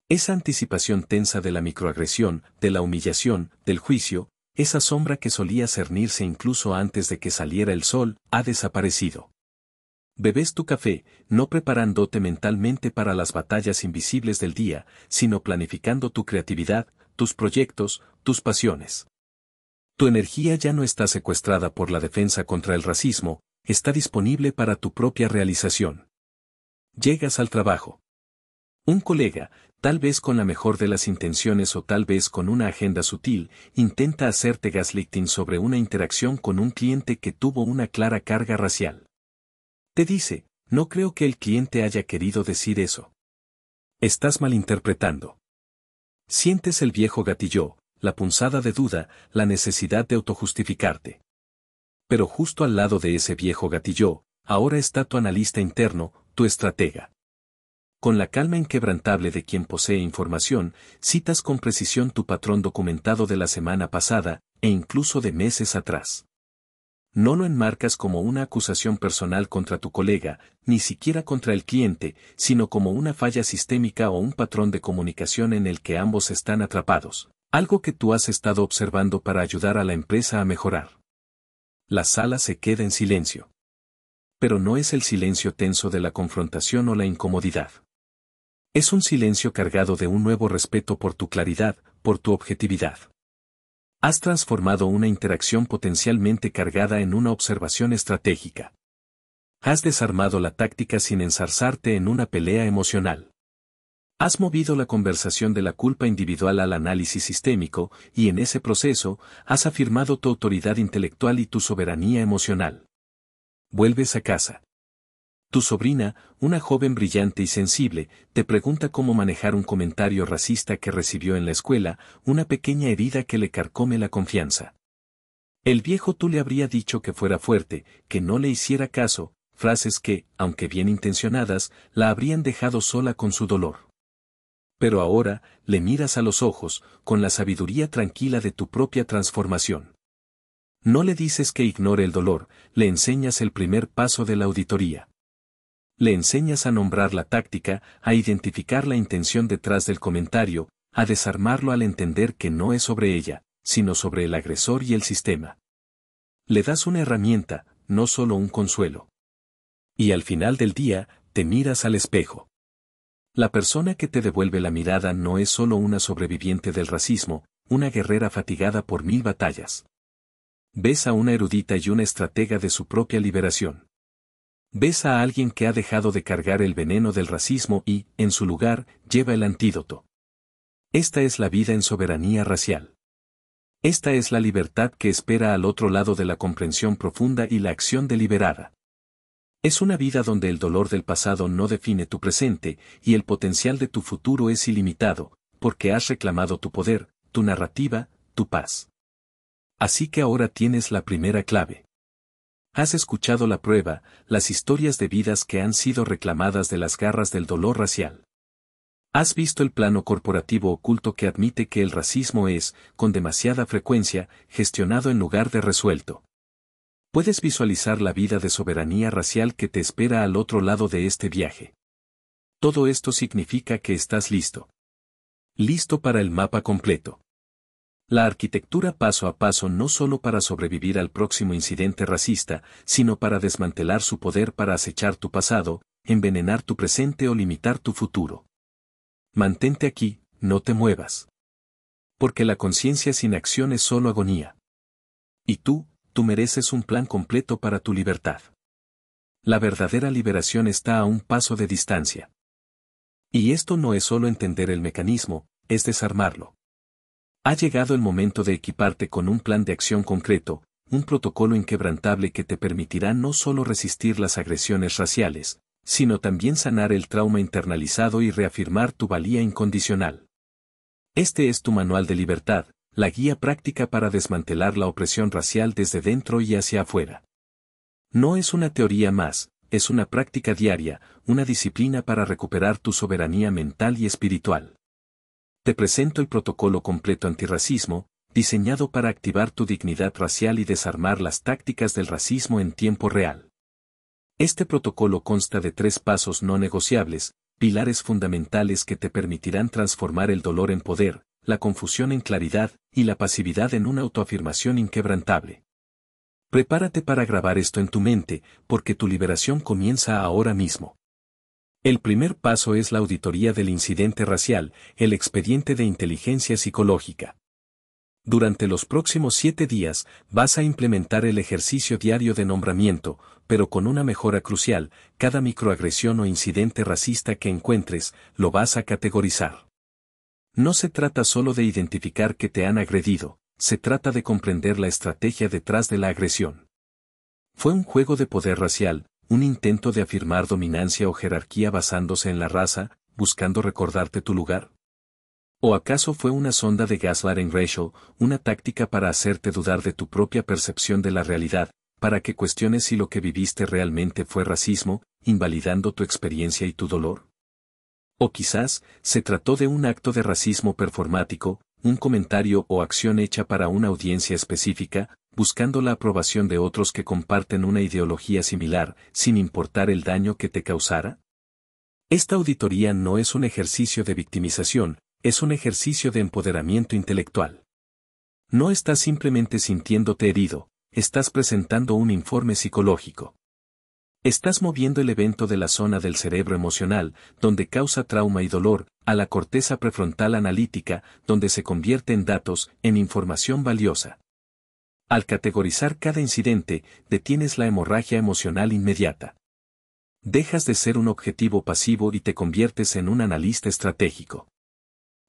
Esa anticipación tensa de la microagresión, de la humillación, del juicio, esa sombra que solía cernirse incluso antes de que saliera el sol, ha desaparecido. Bebes tu café, no preparándote mentalmente para las batallas invisibles del día, sino planificando tu creatividad, tus proyectos, tus pasiones. Tu energía ya no está secuestrada por la defensa contra el racismo, está disponible para tu propia realización. Llegas al trabajo. Un colega, tal vez con la mejor de las intenciones o tal vez con una agenda sutil, intenta hacerte gaslighting sobre una interacción con un cliente que tuvo una clara carga racial. Te dice, no creo que el cliente haya querido decir eso. Estás malinterpretando. Sientes el viejo gatillo, la punzada de duda, la necesidad de autojustificarte. Pero justo al lado de ese viejo gatillo, ahora está tu analista interno, tu estratega. Con la calma inquebrantable de quien posee información, citas con precisión tu patrón documentado de la semana pasada, e incluso de meses atrás. No lo enmarcas como una acusación personal contra tu colega, ni siquiera contra el cliente, sino como una falla sistémica o un patrón de comunicación en el que ambos están atrapados, algo que tú has estado observando para ayudar a la empresa a mejorar. La sala se queda en silencio. Pero no es el silencio tenso de la confrontación o la incomodidad. Es un silencio cargado de un nuevo respeto por tu claridad, por tu objetividad. Has transformado una interacción potencialmente cargada en una observación estratégica. Has desarmado la táctica sin enzarzarte en una pelea emocional. Has movido la conversación de la culpa individual al análisis sistémico, y en ese proceso, has afirmado tu autoridad intelectual y tu soberanía emocional. Vuelves a casa. Tu sobrina, una joven brillante y sensible, te pregunta cómo manejar un comentario racista que recibió en la escuela, una pequeña herida que le carcome la confianza. El viejo tú le habría dicho que fuera fuerte, que no le hiciera caso, frases que, aunque bien intencionadas, la habrían dejado sola con su dolor. Pero ahora, le miras a los ojos, con la sabiduría tranquila de tu propia transformación. No le dices que ignore el dolor, le enseñas el primer paso de la auditoría. Le enseñas a nombrar la táctica, a identificar la intención detrás del comentario, a desarmarlo al entender que no es sobre ella, sino sobre el agresor y el sistema. Le das una herramienta, no solo un consuelo. Y al final del día, te miras al espejo. La persona que te devuelve la mirada no es solo una sobreviviente del racismo, una guerrera fatigada por 1000 batallas. Ves a una erudita y una estratega de su propia liberación. Ves a alguien que ha dejado de cargar el veneno del racismo y, en su lugar, lleva el antídoto. Esta es la vida en soberanía racial. Esta es la libertad que espera al otro lado de la comprensión profunda y la acción deliberada. Es una vida donde el dolor del pasado no define tu presente, y el potencial de tu futuro es ilimitado, porque has reclamado tu poder, tu narrativa, tu paz. Así que ahora tienes la primera clave. Has escuchado la prueba, las historias de vidas que han sido reclamadas de las garras del dolor racial. Has visto el plano corporativo oculto que admite que el racismo es, con demasiada frecuencia, gestionado en lugar de resuelto. Puedes visualizar la vida de soberanía racial que te espera al otro lado de este viaje. Todo esto significa que estás listo. Listo para el mapa completo. La arquitectura paso a paso no solo para sobrevivir al próximo incidente racista, sino para desmantelar su poder para acechar tu pasado, envenenar tu presente o limitar tu futuro. Mantente aquí, no te muevas. Porque la conciencia sin acción es solo agonía. Y tú mereces un plan completo para tu libertad. La verdadera liberación está a un paso de distancia. Y esto no es solo entender el mecanismo, es desarmarlo. Ha llegado el momento de equiparte con un plan de acción concreto, un protocolo inquebrantable que te permitirá no solo resistir las agresiones raciales, sino también sanar el trauma internalizado y reafirmar tu valía incondicional. Este es tu manual de libertad, la guía práctica para desmantelar la opresión racial desde dentro y hacia afuera. No es una teoría más, es una práctica diaria, una disciplina para recuperar tu soberanía mental y espiritual. Te presento el protocolo completo antirracismo, diseñado para activar tu dignidad racial y desarmar las tácticas del racismo en tiempo real. Este protocolo consta de 3 pasos no negociables, pilares fundamentales que te permitirán transformar el dolor en poder, la confusión en claridad y la pasividad en una autoafirmación inquebrantable. Prepárate para grabar esto en tu mente, porque tu liberación comienza ahora mismo. El primer paso es la auditoría del incidente racial, el expediente de inteligencia psicológica. Durante los próximos 7 días, vas a implementar el ejercicio diario de nombramiento, pero con una mejora crucial: cada microagresión o incidente racista que encuentres, lo vas a categorizar. No se trata solo de identificar que te han agredido, se trata de comprender la estrategia detrás de la agresión. ¿Fue un juego de poder racial, un intento de afirmar dominancia o jerarquía basándose en la raza, buscando recordarte tu lugar? ¿O acaso fue una sonda de gaslighting racial, una táctica para hacerte dudar de tu propia percepción de la realidad, para que cuestiones si lo que viviste realmente fue racismo, invalidando tu experiencia y tu dolor? O quizás, se trató de un acto de racismo performático, un comentario o acción hecha para una audiencia específica, buscando la aprobación de otros que comparten una ideología similar, sin importar el daño que te causara. Esta auditoría no es un ejercicio de victimización, es un ejercicio de empoderamiento intelectual. No estás simplemente sintiéndote herido, estás presentando un informe psicológico. Estás moviendo el evento de la zona del cerebro emocional, donde causa trauma y dolor, a la corteza prefrontal analítica, donde se convierte en datos, en información valiosa. Al categorizar cada incidente, detienes la hemorragia emocional inmediata. Dejas de ser un objetivo pasivo y te conviertes en un analista estratégico.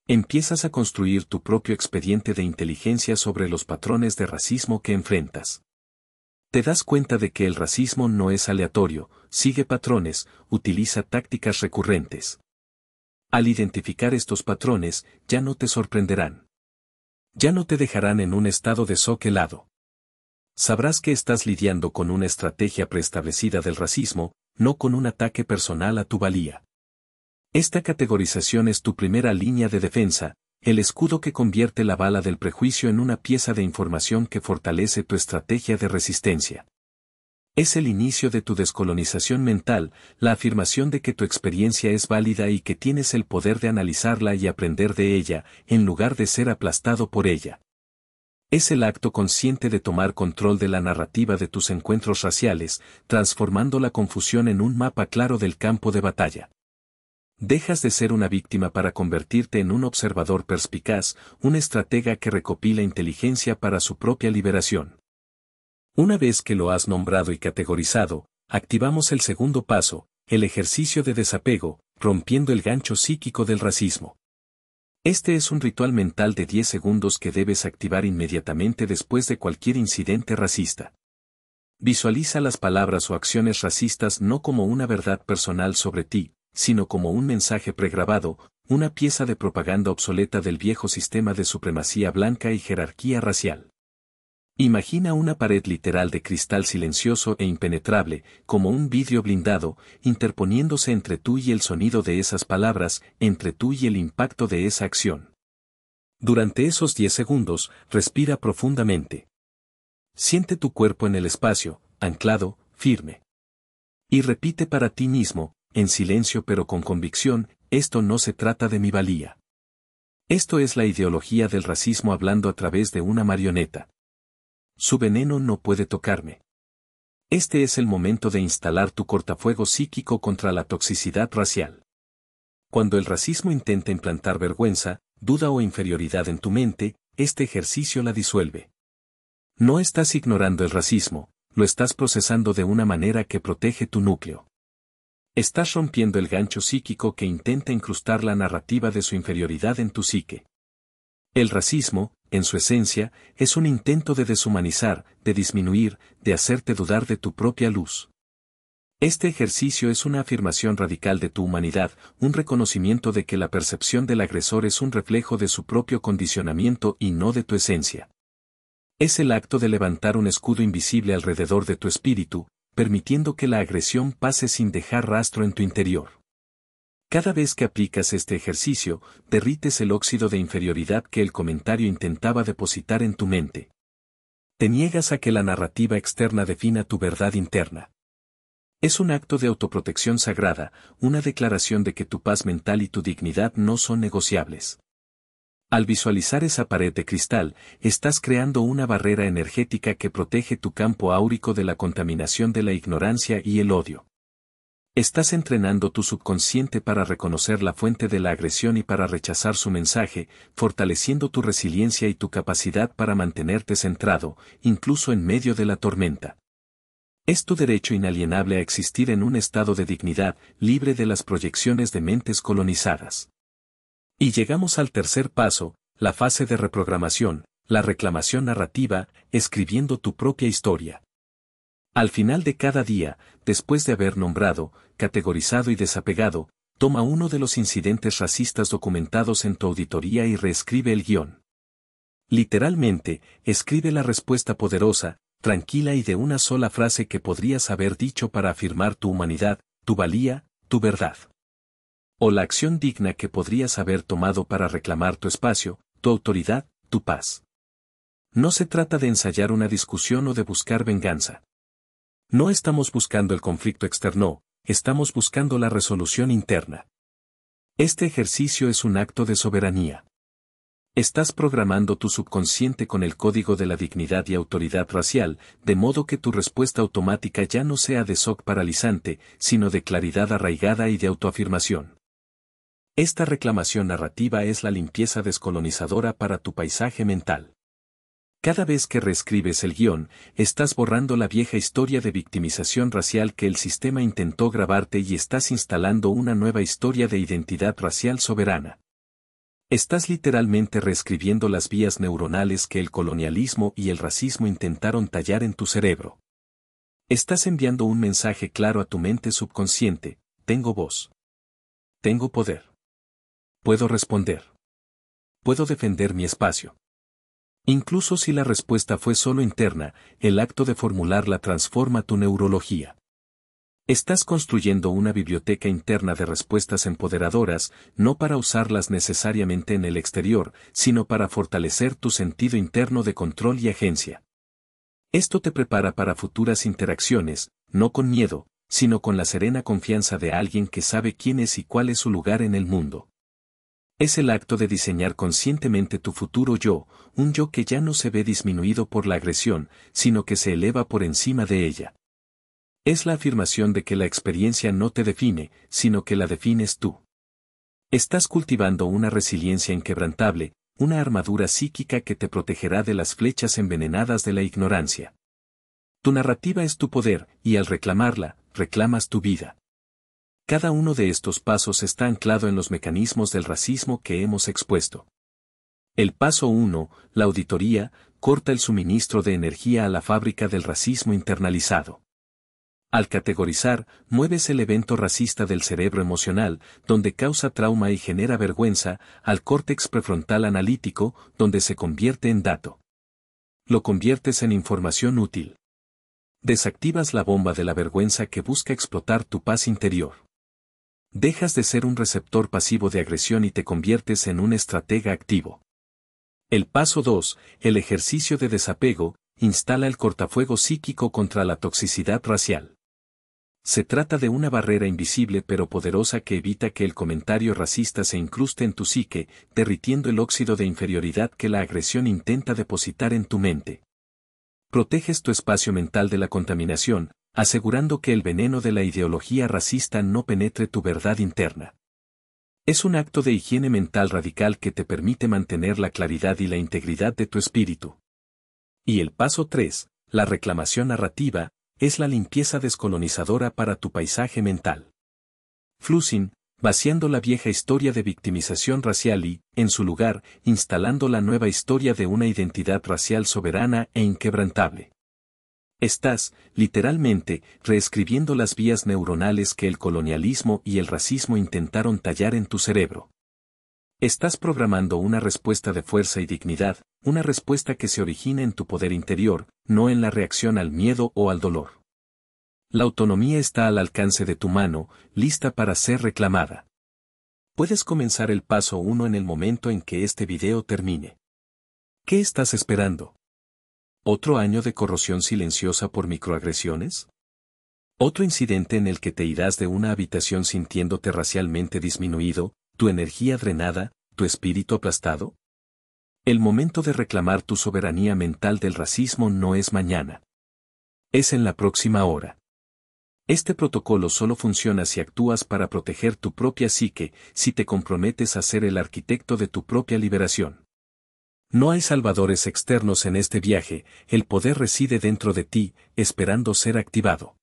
Empiezas a construir tu propio expediente de inteligencia sobre los patrones de racismo que enfrentas. Te das cuenta de que el racismo no es aleatorio, sigue patrones, utiliza tácticas recurrentes. Al identificar estos patrones, ya no te sorprenderán. Ya no te dejarán en un estado de shock helado. Sabrás que estás lidiando con una estrategia preestablecida del racismo, no con un ataque personal a tu valía. Esta categorización es tu primera línea de defensa, el escudo que convierte la bala del prejuicio en una pieza de información que fortalece tu estrategia de resistencia. Es el inicio de tu descolonización mental, la afirmación de que tu experiencia es válida y que tienes el poder de analizarla y aprender de ella, en lugar de ser aplastado por ella. Es el acto consciente de tomar control de la narrativa de tus encuentros raciales, transformando la confusión en un mapa claro del campo de batalla. Dejas de ser una víctima para convertirte en un observador perspicaz, un estratega que recopila inteligencia para su propia liberación. Una vez que lo has nombrado y categorizado, activamos el segundo paso, el ejercicio de desapego, rompiendo el gancho psíquico del racismo. Este es un ritual mental de 10 segundos que debes activar inmediatamente después de cualquier incidente racista. Visualiza las palabras o acciones racistas no como una verdad personal sobre ti, sino como un mensaje pregrabado, una pieza de propaganda obsoleta del viejo sistema de supremacía blanca y jerarquía racial. Imagina una pared literal de cristal silencioso e impenetrable, como un vidrio blindado, interponiéndose entre tú y el sonido de esas palabras, entre tú y el impacto de esa acción. Durante esos 10 segundos, respira profundamente. Siente tu cuerpo en el espacio, anclado, firme. Y repite para ti mismo, en silencio pero con convicción: esto no se trata de mi valía. Esto es la ideología del racismo hablando a través de una marioneta. Su veneno no puede tocarme. Este es el momento de instalar tu cortafuego psíquico contra la toxicidad racial. Cuando el racismo intenta implantar vergüenza, duda o inferioridad en tu mente, este ejercicio la disuelve. No estás ignorando el racismo, lo estás procesando de una manera que protege tu núcleo. Estás rompiendo el gancho psíquico que intenta incrustar la narrativa de su inferioridad en tu psique. El racismo, en su esencia, es un intento de deshumanizar, de disminuir, de hacerte dudar de tu propia luz. Este ejercicio es una afirmación radical de tu humanidad, un reconocimiento de que la percepción del agresor es un reflejo de su propio condicionamiento y no de tu esencia. Es el acto de levantar un escudo invisible alrededor de tu espíritu, permitiendo que la agresión pase sin dejar rastro en tu interior. Cada vez que aplicas este ejercicio, derrites el óxido de inferioridad que el comentario intentaba depositar en tu mente. Te niegas a que la narrativa externa defina tu verdad interna. Es un acto de autoprotección sagrada, una declaración de que tu paz mental y tu dignidad no son negociables. Al visualizar esa pared de cristal, estás creando una barrera energética que protege tu campo áurico de la contaminación de la ignorancia y el odio. Estás entrenando tu subconsciente para reconocer la fuente de la agresión y para rechazar su mensaje, fortaleciendo tu resiliencia y tu capacidad para mantenerte centrado, incluso en medio de la tormenta. Es tu derecho inalienable a existir en un estado de dignidad, libre de las proyecciones de mentes colonizadas. Y llegamos al tercer paso, la fase de reprogramación, la reclamación narrativa, escribiendo tu propia historia. Al final de cada día, después de haber nombrado, categorizado y desapegado, toma uno de los incidentes racistas documentados en tu auditoría y reescribe el guión. Literalmente, escribe la respuesta poderosa, tranquila y de una sola frase que podrías haber dicho para afirmar tu humanidad, tu valía, tu verdad. O la acción digna que podrías haber tomado para reclamar tu espacio, tu autoridad, tu paz. No se trata de ensayar una discusión o de buscar venganza. No estamos buscando el conflicto externo, estamos buscando la resolución interna. Este ejercicio es un acto de soberanía. Estás programando tu subconsciente con el código de la dignidad y autoridad racial, de modo que tu respuesta automática ya no sea de shock paralizante, sino de claridad arraigada y de autoafirmación. Esta reclamación narrativa es la limpieza descolonizadora para tu paisaje mental. Cada vez que reescribes el guión, estás borrando la vieja historia de victimización racial que el sistema intentó grabarte y estás instalando una nueva historia de identidad racial soberana. Estás literalmente reescribiendo las vías neuronales que el colonialismo y el racismo intentaron tallar en tu cerebro. Estás enviando un mensaje claro a tu mente subconsciente: tengo voz. Tengo poder. Puedo responder. Puedo defender mi espacio. Incluso si la respuesta fue solo interna, el acto de formularla transforma tu neurología. Estás construyendo una biblioteca interna de respuestas empoderadoras, no para usarlas necesariamente en el exterior, sino para fortalecer tu sentido interno de control y agencia. Esto te prepara para futuras interacciones, no con miedo, sino con la serena confianza de alguien que sabe quién es y cuál es su lugar en el mundo. Es el acto de diseñar conscientemente tu futuro yo, un yo que ya no se ve disminuido por la agresión, sino que se eleva por encima de ella. Es la afirmación de que la experiencia no te define, sino que la defines tú. Estás cultivando una resiliencia inquebrantable, una armadura psíquica que te protegerá de las flechas envenenadas de la ignorancia. Tu narrativa es tu poder, y al reclamarla, reclamas tu vida. Cada uno de estos pasos está anclado en los mecanismos del racismo que hemos expuesto. El paso 1, la auditoría, corta el suministro de energía a la fábrica del racismo internalizado. Al categorizar, mueves el evento racista del cerebro emocional, donde causa trauma y genera vergüenza, al córtex prefrontal analítico, donde se convierte en dato. Lo conviertes en información útil. Desactivas la bomba de la vergüenza que busca explotar tu paz interior. Dejas de ser un receptor pasivo de agresión y te conviertes en un estratega activo. El paso 2, el ejercicio de desapego, instala el cortafuego psíquico contra la toxicidad racial. Se trata de una barrera invisible pero poderosa que evita que el comentario racista se incruste en tu psique, derritiendo el óxido de inferioridad que la agresión intenta depositar en tu mente. Proteges tu espacio mental de la contaminación, asegurando que el veneno de la ideología racista no penetre tu verdad interna. Es un acto de higiene mental radical que te permite mantener la claridad y la integridad de tu espíritu. Y el paso 3, la reclamación narrativa, es la limpieza descolonizadora para tu paisaje mental. Flushing, vaciando la vieja historia de victimización racial y, en su lugar, instalando la nueva historia de una identidad racial soberana e inquebrantable. Estás, literalmente, reescribiendo las vías neuronales que el colonialismo y el racismo intentaron tallar en tu cerebro. Estás programando una respuesta de fuerza y dignidad, una respuesta que se origina en tu poder interior, no en la reacción al miedo o al dolor. La autonomía está al alcance de tu mano, lista para ser reclamada. Puedes comenzar el paso 1 en el momento en que este video termine. ¿Qué estás esperando? ¿Otro año de corrosión silenciosa por microagresiones? ¿Otro incidente en el que te irás de una habitación sintiéndote racialmente disminuido, tu energía drenada, tu espíritu aplastado? El momento de reclamar tu soberanía mental del racismo no es mañana. Es en la próxima hora. Este protocolo solo funciona si actúas para proteger tu propia psique, si te comprometes a ser el arquitecto de tu propia liberación. No hay salvadores externos en este viaje, el poder reside dentro de ti, esperando ser activado.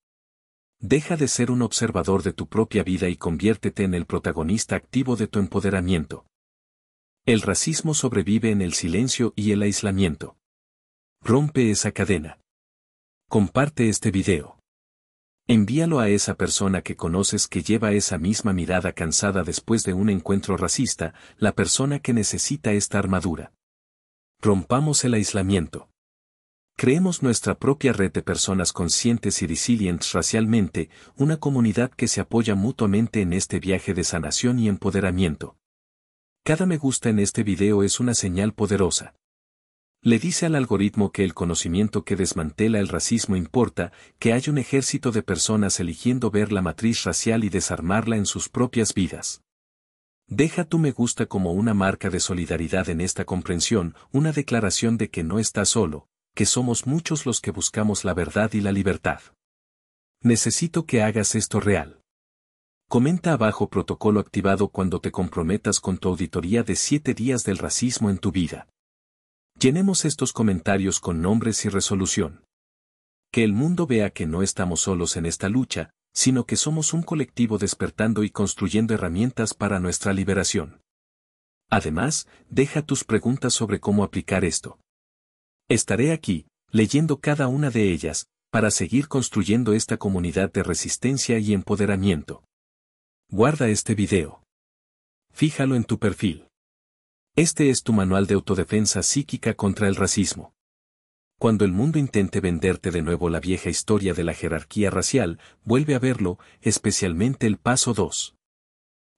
Deja de ser un observador de tu propia vida y conviértete en el protagonista activo de tu empoderamiento. El racismo sobrevive en el silencio y el aislamiento. Rompe esa cadena. Comparte este video. Envíalo a esa persona que conoces que lleva esa misma mirada cansada después de un encuentro racista, la persona que necesita esta armadura. Rompamos el aislamiento. Creemos nuestra propia red de personas conscientes y resilientes racialmente, una comunidad que se apoya mutuamente en este viaje de sanación y empoderamiento. Cada me gusta en este video es una señal poderosa. Le dice al algoritmo que el conocimiento que desmantela el racismo importa, que hay un ejército de personas eligiendo ver la matriz racial y desarmarla en sus propias vidas. Deja tu me gusta como una marca de solidaridad en esta comprensión, una declaración de que no estás solo, que somos muchos los que buscamos la verdad y la libertad. Necesito que hagas esto real. Comenta abajo protocolo activado cuando te comprometas con tu auditoría de 7 días del racismo en tu vida. Llenemos estos comentarios con nombres y resolución. Que el mundo vea que no estamos solos en esta lucha, sino que somos un colectivo despertando y construyendo herramientas para nuestra liberación. Además, deja tus preguntas sobre cómo aplicar esto. Estaré aquí, leyendo cada una de ellas, para seguir construyendo esta comunidad de resistencia y empoderamiento. Guarda este video. Fíjalo en tu perfil. Este es tu manual de autodefensa psíquica contra el racismo. Cuando el mundo intente venderte de nuevo la vieja historia de la jerarquía racial, vuelve a verlo, especialmente el paso 2.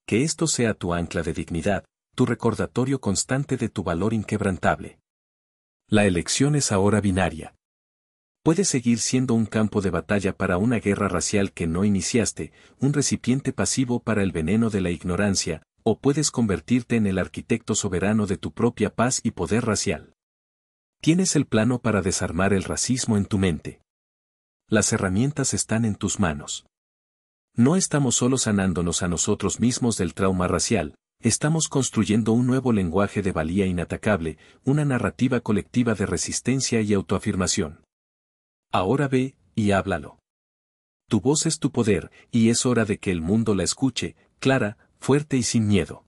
Que esto sea tu ancla de dignidad, tu recordatorio constante de tu valor inquebrantable. La elección es ahora binaria. Puedes seguir siendo un campo de batalla para una guerra racial que no iniciaste, un recipiente pasivo para el veneno de la ignorancia, o puedes convertirte en el arquitecto soberano de tu propia paz y poder racial. Tienes el plano para desarmar el racismo en tu mente. Las herramientas están en tus manos. No estamos solo sanándonos a nosotros mismos del trauma racial, estamos construyendo un nuevo lenguaje de valía inatacable, una narrativa colectiva de resistencia y autoafirmación. Ahora ve, y háblalo. Tu voz es tu poder, y es hora de que el mundo la escuche, clara, fuerte y sin miedo.